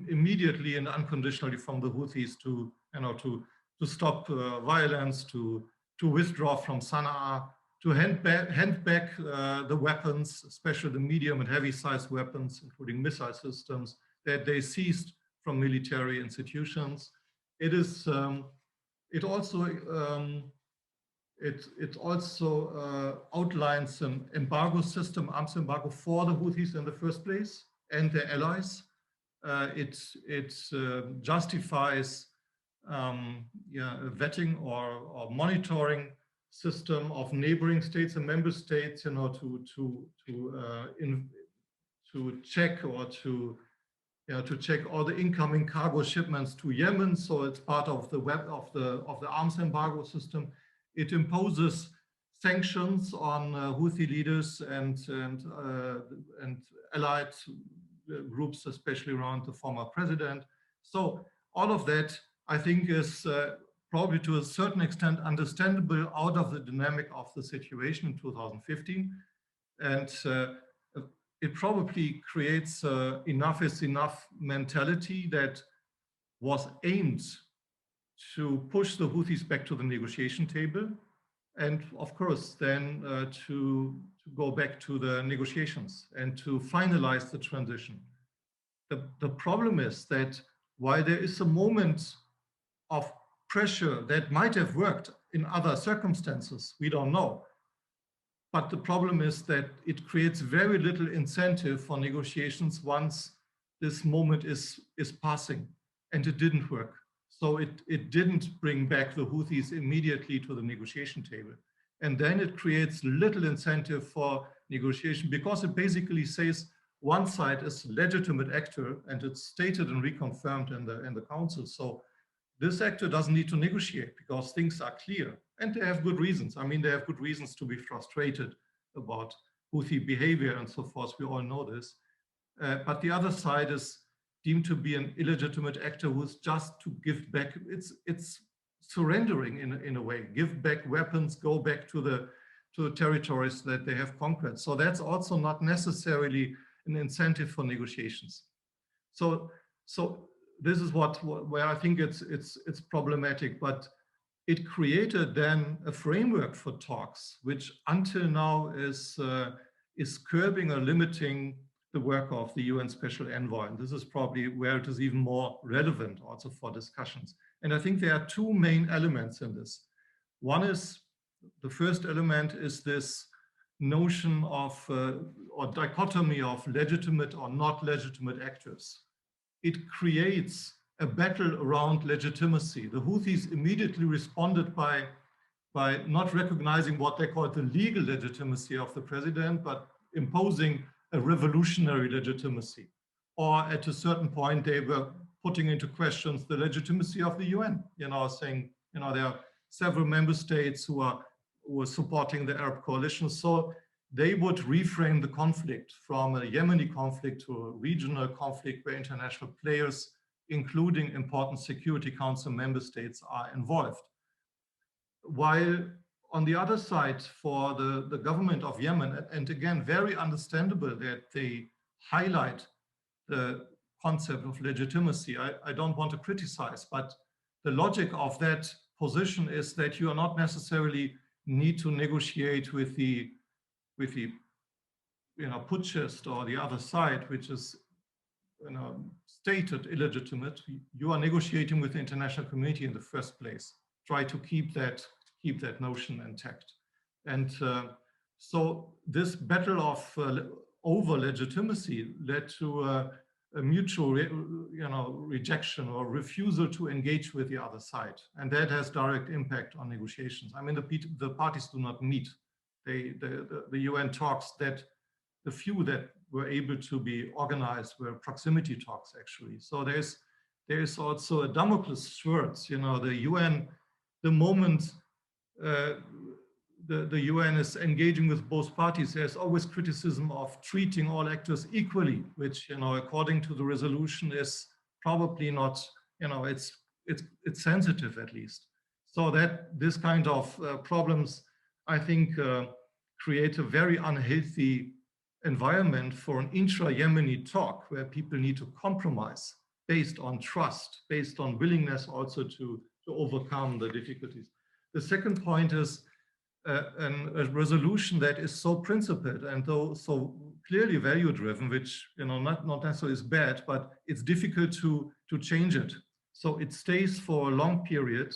Speaker 7: immediately and unconditionally from the Houthis to stop violence, to withdraw from Sana'a, to hand back the weapons, especially the medium and heavy-sized weapons, including missile systems, that they seized from military institutions. It is. It also outlines an embargo system, arms embargo for the Houthis in the first place and their allies. It justifies vetting or monitoring system of neighboring states and member states, to check or to check all the incoming cargo shipments to Yemen. So it's part of the web of the arms embargo system. It imposes sanctions on Houthi leaders and allied groups, especially around the former president. So all of that, I think, is probably to a certain extent understandable out of the dynamic of the situation in 2015. And it probably creates enough is enough mentality that was aimed to push the Houthis back to the negotiation table, and of course then to go back to the negotiations and to finalize the transition. The problem is that while there is a moment of pressure that might have worked in other circumstances, we don't know. But the problem is that it creates very little incentive for negotiations once this moment is passing, and it didn't work. So it didn't bring back the Houthis immediately to the negotiation table. And then it creates little incentive for negotiation because it basically says one side is a legitimate actor, and it's stated and reconfirmed in the council. So this actor doesn't need to negotiate because things are clear, and they have good reasons. I mean, they have good reasons to be frustrated about Houthi behavior and so forth. We all know this. But the other side is deemed to be an illegitimate actor who's just to give back. It's surrendering in a way, give back weapons, go back to the territories that they have conquered. So that's also not necessarily an incentive for negotiations. So this is where I think it's problematic, but it created then a framework for talks, which until now is curbing or limiting the work of the UN Special Envoy. And this is probably where it is even more relevant also for discussions. And I think there are two main elements in this. One is, the first element is this notion of, or dichotomy of legitimate or not legitimate actors. It creates a battle around legitimacy. The Houthis immediately responded by not recognizing what they called the legal legitimacy of the president, but imposing a revolutionary legitimacy. Or at a certain point, they were putting into questions the legitimacy of the UN, saying, there are several member states who were supporting the Arab coalition. So they would reframe the conflict from a Yemeni conflict to a regional conflict where international players, including important Security Council member states, are involved. While on the other side, for the government of Yemen, and again, very understandable that they highlight the concept of legitimacy. I don't want to criticize, but the logic of that position is that you are not necessarily need to negotiate with the putschist or the other side, which is stated illegitimate. You are negotiating with the international community in the first place. Try to keep that notion intact. And so this battle of over legitimacy led to a mutual rejection or refusal to engage with the other side. And that has direct impact on negotiations. I mean, the parties do not meet. The UN talks, that the few that were able to be organized were proximity talks, actually. So there's also a Damocles sword. The UN, the moment the UN is engaging with both parties, there's always criticism of treating all actors equally, which, according to the resolution, is probably not, it's sensitive at least. So that this kind of problems, I think, create a very unhealthy environment for an intra-Yemeni talk where people need to compromise based on trust, based on willingness also to overcome the difficulties. The second point is a resolution that is so principled and so clearly value-driven, which not necessarily is bad, but it's difficult to change it. So it stays for a long period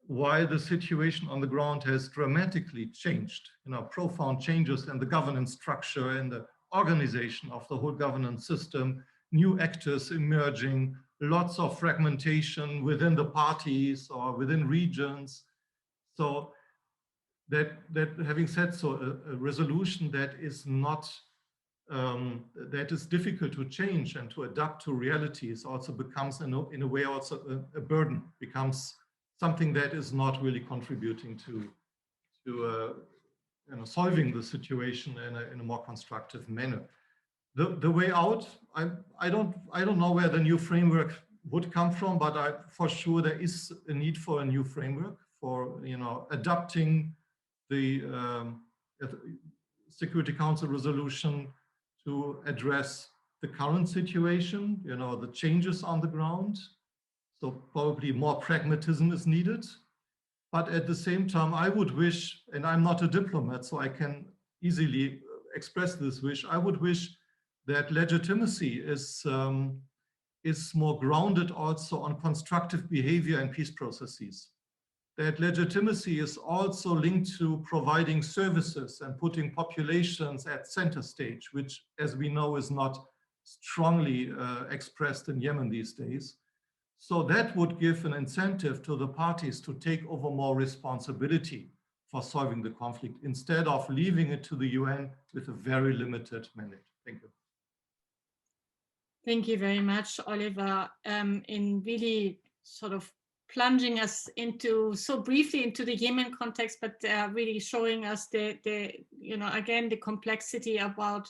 Speaker 7: while the situation on the ground has dramatically changed. Profound changes in the governance structure and the organization of the whole governance system, new actors emerging, lots of fragmentation within the parties or within regions. So that having said so, a resolution that is not, that is difficult to change and to adapt to realities also becomes in a way also a burden, becomes something that is not really contributing to solving the situation in a more constructive manner. The way out, I don't know where the new framework would come from, but for sure there is a need for a new framework for adapting the Security Council resolution to address the current situation, the changes on the ground. So probably more pragmatism is needed. But at the same time, I would wish, and I'm not a diplomat, so I can easily express this wish, I would wish that legitimacy is more grounded also on constructive behavior and peace processes. That legitimacy is also linked to providing services and putting populations at center stage, which, as we know, is not strongly expressed in Yemen these days. So that would give an incentive to the parties to take over more responsibility for solving the conflict instead of leaving it to the UN with a very limited mandate. Thank you.
Speaker 1: Thank you very much, Oliver, in really sort of plunging us into so briefly into the Yemen context, but really showing us again, the complexity about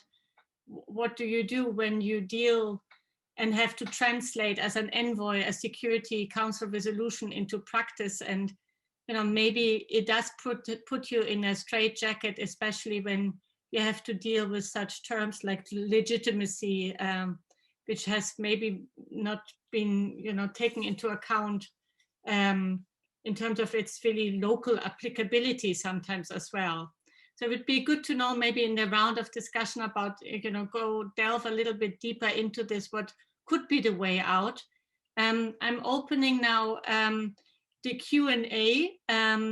Speaker 1: what do you do when you deal and have to translate as an envoy a Security Council resolution into practice. And maybe it does put you in a straitjacket, especially when you have to deal with such terms like legitimacy, which has maybe not been taken into account in terms of its really local applicability sometimes as well. So it would be good to know, maybe in the round of discussion about, go delve a little bit deeper into this, what could be the way out. I'm opening now the Q&A.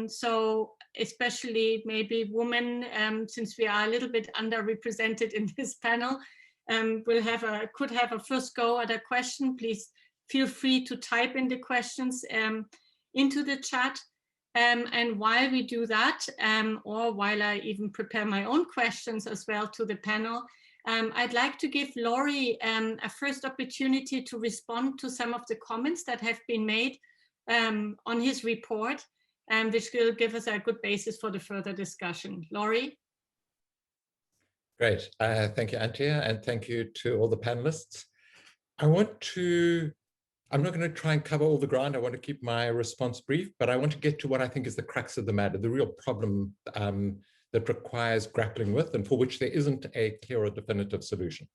Speaker 1: So especially maybe women, since we are a little bit underrepresented in this panel, could have a first go at a question. Please feel free to type in the questions into the chat. And while we do that, or while I even prepare my own questions as well to the panel, I'd like to give Laurie a first opportunity to respond to some of the comments that have been made on his report, which will give us a good basis for the further discussion. Laurie?
Speaker 3: Great. Thank you, Antje, and thank you to all the panelists. I'm not going to try and cover all the ground. I want to keep my response brief, but I want to get to what I think is the crux of the matter, the real problem that requires grappling with and for which there isn't a clear or definitive solution.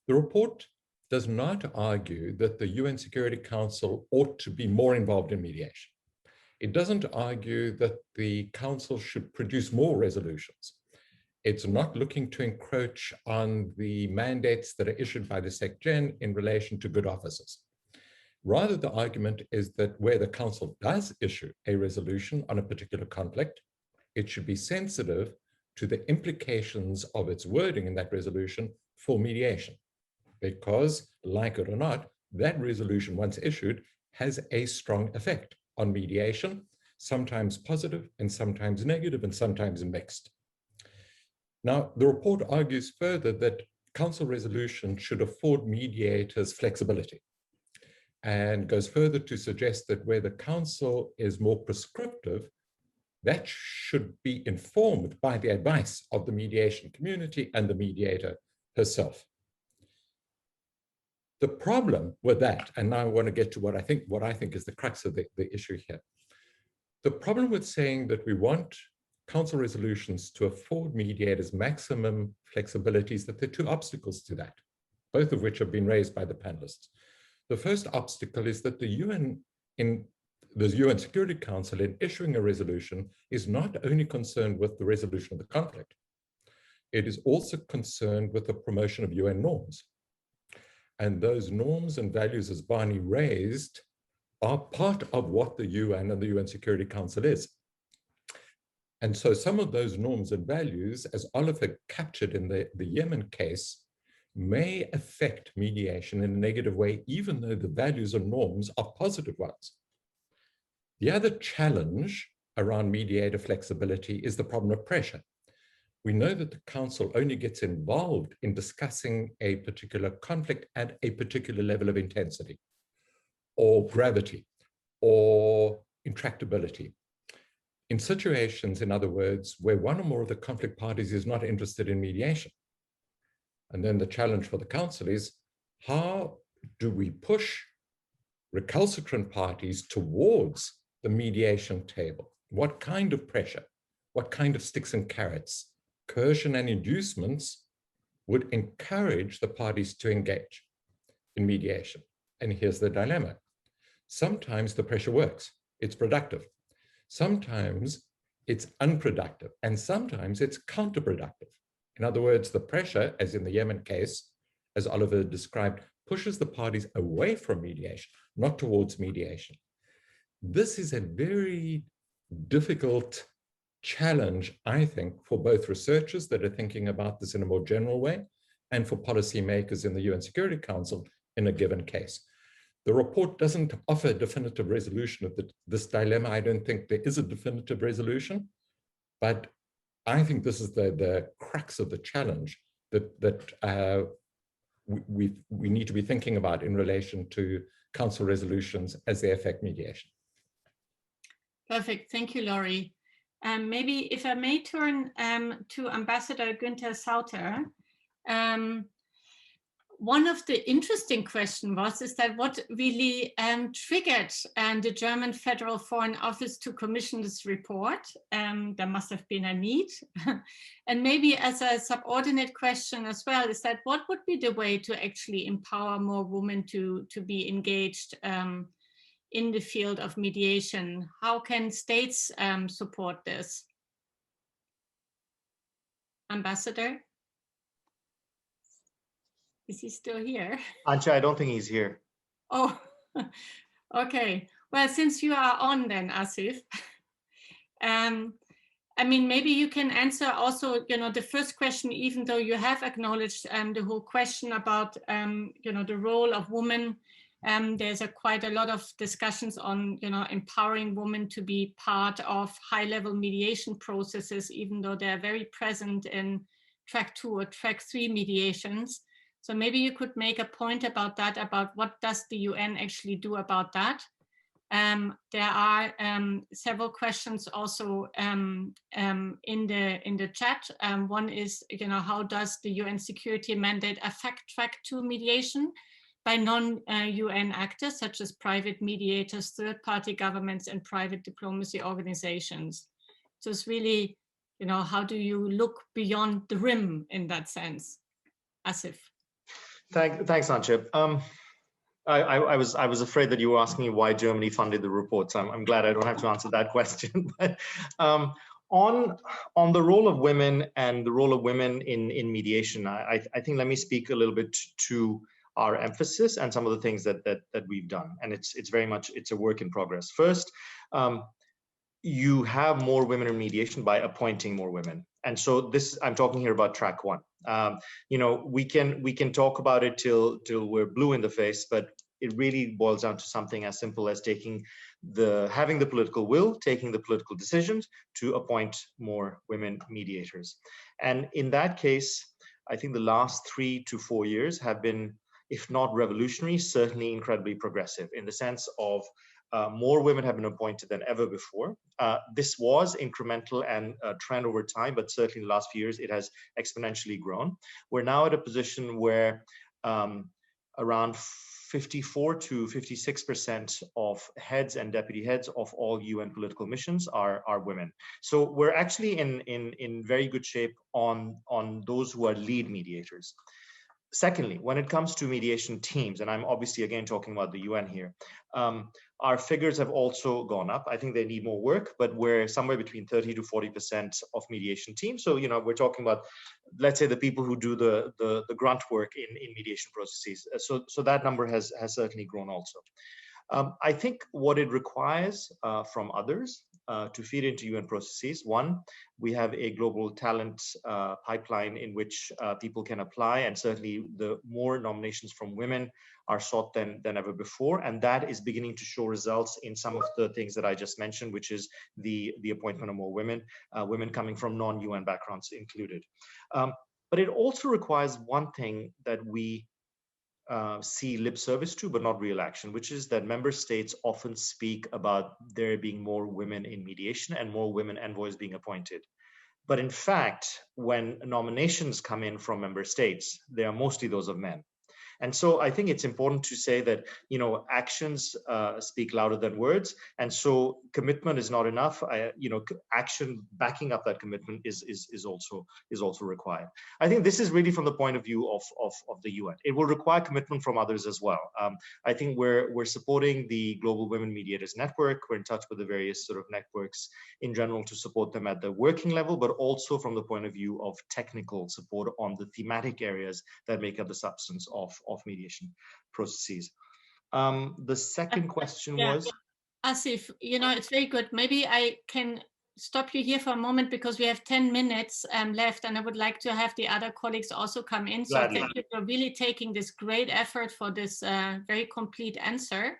Speaker 3: The report does not argue that the UN Security Council ought to be more involved in mediation. It doesn't argue that the Council should produce more resolutions. It's not looking to encroach on the mandates that are issued by the SecGen in relation to good offices. Rather, the argument is that where the Council does issue a resolution on a particular conflict, it should be sensitive to the implications of its wording in that resolution for mediation. Because, like it or not, that resolution, once issued, has a strong effect on mediation, sometimes positive and sometimes negative and sometimes mixed. Now, the report argues further that Council resolution should afford mediators flexibility, and goes further to suggest that where the Council is more prescriptive, that should be informed by the advice of the mediation community and the mediator herself. The problem with that, and now I want to get to what I think is the crux of the issue here. The problem with saying that we want Council resolutions to afford mediators maximum flexibility is that there are two obstacles to that, both of which have been raised by the panelists. The first obstacle is that the UN Security Council, in issuing a resolution, is not only concerned with the resolution of the conflict, it is also concerned with the promotion of UN norms. And those norms and values, as Barney raised, are part of what the UN and the UN Security Council is. And so some of those norms and values, as Oliver captured in the Yemen case, may affect mediation in a negative way, even though the values and norms are positive ones. The other challenge around mediator flexibility is the problem of pressure. We know that the Council only gets involved in discussing a particular conflict at a particular level of intensity, or gravity, or intractability. In situations, in other words, where one or more of the conflict parties is not interested in mediation. And then the challenge for the Council is, how do we push recalcitrant parties towards the mediation table? What kind of pressure, what kind of sticks and carrots, coercion and inducements would encourage the parties to engage in mediation? And here's the dilemma. Sometimes the pressure works, it's productive. Sometimes it's unproductive, and sometimes it's counterproductive. In other words, the pressure, as in the Yemen case, as Oliver described, pushes the parties away from mediation, not towards mediation. This is a very difficult challenge, I think, for both researchers that are thinking about this in a more general way and for policymakers in the UN Security Council in a given case. The report doesn't offer a definitive resolution of this dilemma. I don't think there is a definitive resolution, but I think this is the crux of the challenge that we need to be thinking about in relation to council resolutions as they affect mediation.
Speaker 1: Perfect. Thank you, Laurie. Maybe if I may turn to Ambassador Günter Sautter. One of the interesting questions is that what really triggered the German Federal Foreign Office to commission this report. There must have been a need. And maybe as a subordinate question as well, is that what would be the way to actually empower more women to be engaged in the field of mediation? How can states support this? Ambassador? Is he still here?
Speaker 5: Antje, I don't think he's here.
Speaker 1: Oh, okay. Well, since you are on then, Asif, I mean, maybe you can answer also, the first question, even though you have acknowledged the whole question about, the role of women. There's quite a lot of discussions on, empowering women to be part of high-level mediation processes, even though they're very present in track 2 or track 3 mediations. So maybe you could make a point about that, about what does the UN actually do about that. There are several questions also in the chat. One is, how does the UN security mandate affect track 2 mediation by non-UN actors, such as private mediators, third-party governments, and private diplomacy organizations? So it's really, how do you look beyond the rim in that sense? Asif.
Speaker 5: Thanks, Antje. I was afraid that you were asking me why Germany funded the report, so I'm glad I don't have to answer that question. But, on the role of women and the role of women in mediation, I think let me speak a little bit to our emphasis and some of the things that we've done, and it's very much a work in progress. First, you have more women in mediation by appointing more women. And so I'm talking here about track 1. We can talk about it till we're blue in the face, but it really boils down to something as simple as having the political will, taking the political decisions to appoint more women mediators. And in that case, I think the last 3 to 4 years have been, if not revolutionary, certainly incredibly progressive in the sense of more women have been appointed than ever before. This was incremental and a trend over time, but certainly in the last few years, it has exponentially grown. We're now at a position where around 54 to 56% of heads and deputy heads of all UN political missions are women. So we're actually in very good shape on those who are lead mediators. Secondly, when it comes to mediation teams, and I'm obviously again talking about the UN here, our figures have also gone up. I think they need more work, but we're somewhere between 30 to 40% of mediation teams. So, we're talking about, let's say, the people who do the grunt work in mediation processes. So that number has certainly grown also. I think what it requires from others to feed into UN processes, one, we have a global talent pipeline in which people can apply, and certainly the more nominations from women are sought than ever before, and that is beginning to show results in some of the things that I just mentioned, which is the appointment of more women, women coming from non-UN backgrounds included. But it also requires one thing that we see lip service to, but not real action, which is that member states often speak about there being more women in mediation and more women envoys being appointed. But in fact, when nominations come in from member states, they are mostly those of men. And so I think it's important to say that, you know, actions speak louder than words. And so commitment is not enough. You know, action backing up that commitment is also required. I think this is really from the point of view of the UN. It will require commitment from others as well. I think we're supporting the Global Women Mediators Network. We're in touch with the various sort of networks in general to support them at the working level, but also from the point of view of technical support on the thematic areas that make up the substance of mediation processes. The second question was?
Speaker 1: Asif, you know, it's very good. Maybe I can stop you here for a moment because we have 10 minutes left, and I would like to have the other colleagues also come in. So
Speaker 5: Gladly.
Speaker 1: thank you for really taking this great effort for this very complete answer.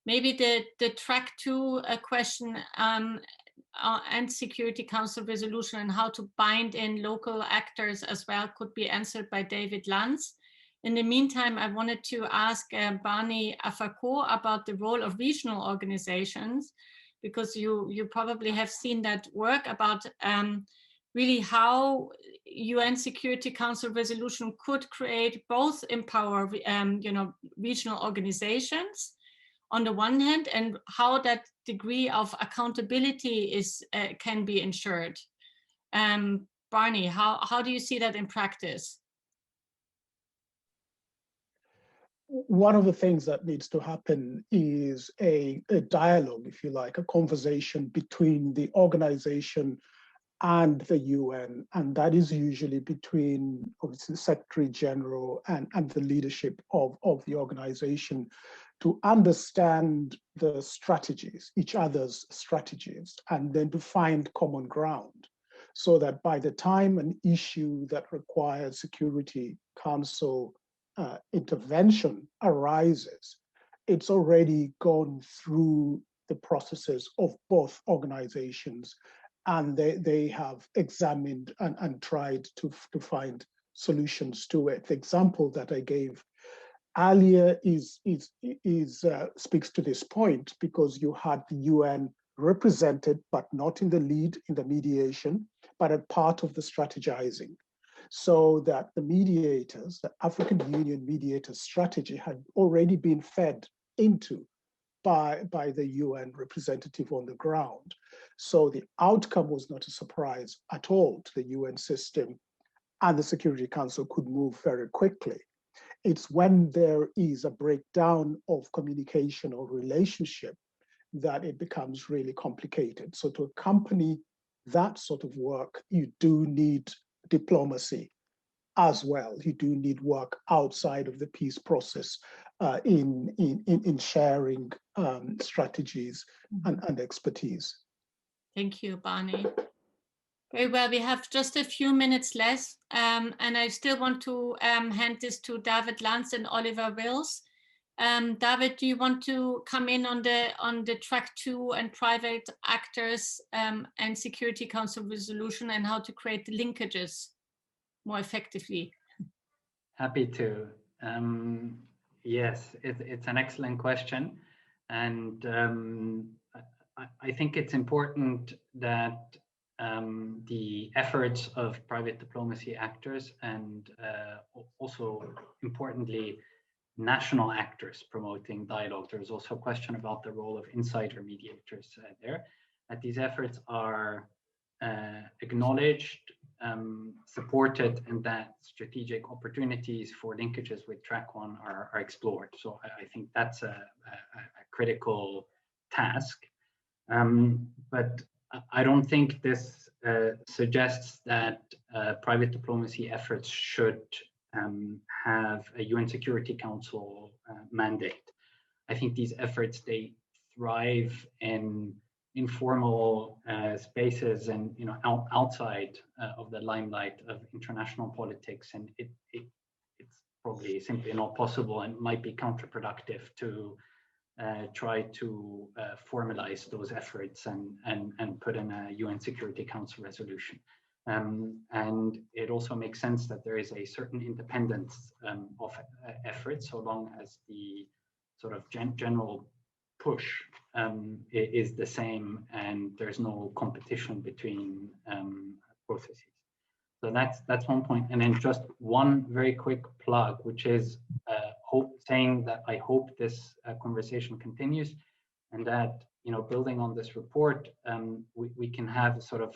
Speaker 1: Maybe the track 2 question and Security Council resolution and how to bind in local actors as well could be answered by David Lanz. In the meantime, I wanted to ask Barney Afako about the role of regional organizations, because you probably have seen that work about really how UN Security Council resolution could create both empower you know, regional organizations on the one hand, and how that degree of accountability is can be ensured. Barney, how do you see that in practice?
Speaker 4: One of the things that needs to happen is a dialogue, if you like, a conversation between the organization and the UN, and that is usually between obviously the Secretary General and the leadership of the organization, to understand the strategies, each other's strategies, and then to find common ground, so that by the time an issue that requires Security Council intervention arises, it's already gone through the processes of both organizations, and they have examined and tried to find solutions to it. The example that I gave earlier speaks to this point, because you had the UN represented, but not in the lead in the mediation, but a part of the strategizing, so that the mediators, the African Union mediator strategy, had already been fed into by the UN representative on the ground. So the outcome was not a surprise at all to the UN system, and the Security Council could move very quickly. It's when there is a breakdown of communication or relationship that it becomes really complicated. So to accompany that sort of work, you do need diplomacy as well. You do need work outside of the peace process in sharing strategies and expertise.
Speaker 1: Thank you, Barney. Very well, we have just a few minutes left, and I still want to hand this to David Lanz and Oliver Wils. David, do you want to come in on the track 2 and private actors and Security Council resolution, and how to create the linkages more effectively?
Speaker 6: Happy to. Yes, it's an excellent question, and I think it's important that the efforts of private diplomacy actors and also importantly national actors promoting dialogue. There's also a question about the role of insider mediators there. That these efforts are acknowledged, supported, and that strategic opportunities for linkages with track 1 are explored. So I think that's a critical task. But I don't think this suggests that private diplomacy efforts should have a UN Security Council mandate. I think these efforts, they thrive in informal spaces and outside of the limelight of international politics, and it's probably simply not possible and might be counterproductive to try to formalize those efforts and put in a UN Security Council resolution. And it also makes sense that there is a certain independence of effort, so long as the sort of general push is the same and there's no competition between processes. So that's one point. And then just one very quick plug, which is saying that I hope this conversation continues, and that, you know, building on this report, we can have a sort of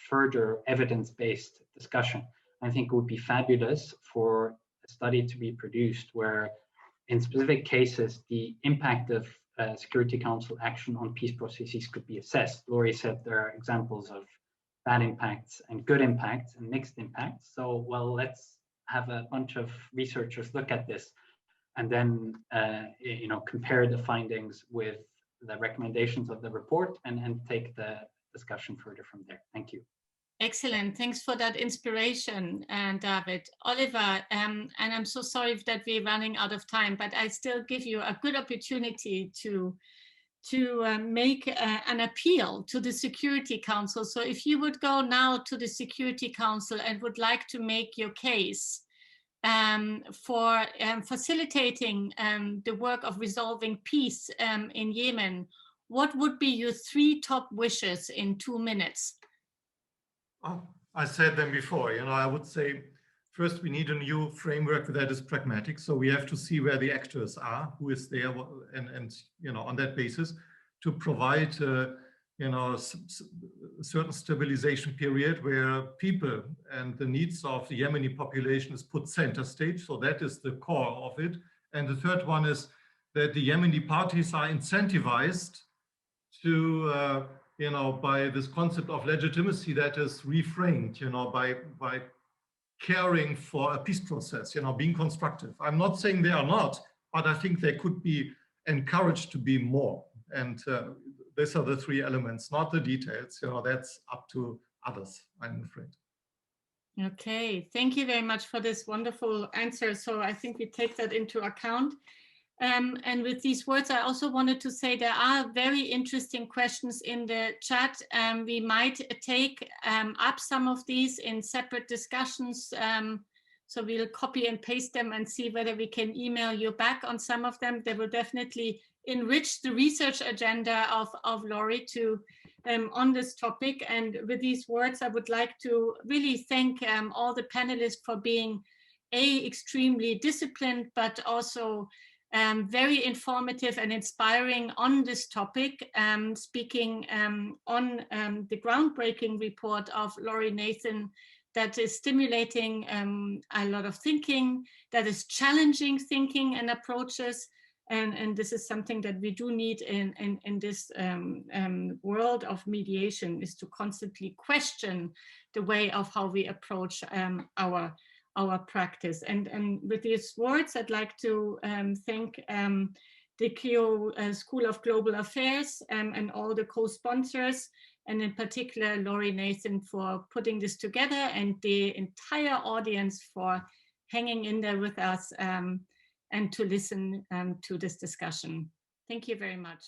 Speaker 6: further evidence-based discussion. I think it would be fabulous for a study to be produced where, in specific cases, the impact of Security Council action on peace processes could be assessed. Laurie said there are examples of bad impacts and good impacts and mixed impacts. So, well, let's have a bunch of researchers look at this and then, you know, compare the findings with the recommendations of the report and take the discussion further from there. Thank you.
Speaker 1: Excellent. Thanks for that inspiration, David. Oliver, and I'm so sorry that we're running out of time, but I still give you a good opportunity to make an appeal to the Security Council. So if you would go now to the Security Council and would like to make your case for facilitating the work of resolving peace in Yemen, what would be your 3 top wishes in 2 minutes?
Speaker 7: Oh, I said them before. You know, I would say, first, we need a new framework that is pragmatic. So we have to see where the actors are, who is there, and you know, on that basis, to provide, you know, a certain stabilization period where people and the needs of the Yemeni population is put center stage. So that is the core of it. And the third one is that the Yemeni parties are incentivized to, you know, by this concept of legitimacy that is reframed, you know, by caring for a peace process, you know, being constructive. I'm not saying they are not, but I think they could be encouraged to be more. And these are the 3 elements, not the details. You know, that's up to others, I'm afraid.
Speaker 1: Okay, thank you very much for this wonderful answer. So I think we take that into account. And with these words, I also wanted to say there are very interesting questions in the chat. We might take up some of these in separate discussions. So we'll copy and paste them and see whether we can email you back on some of them. They will definitely enrich the research agenda of Laurie on this topic. And with these words, I would like to really thank all the panelists for being extremely disciplined, but also very informative and inspiring on this topic, speaking on the groundbreaking report of Laurie Nathan that is stimulating a lot of thinking, that is challenging thinking and approaches. And this is something that we do need in this world of mediation, is to constantly question the way of how we approach our practice. And with these words, I'd like to thank the Keough School of Global Affairs and all the co-sponsors, and in particular, Laurie Nathan for putting this together, and the entire audience for hanging in there with us and to listen to this discussion. Thank you very much.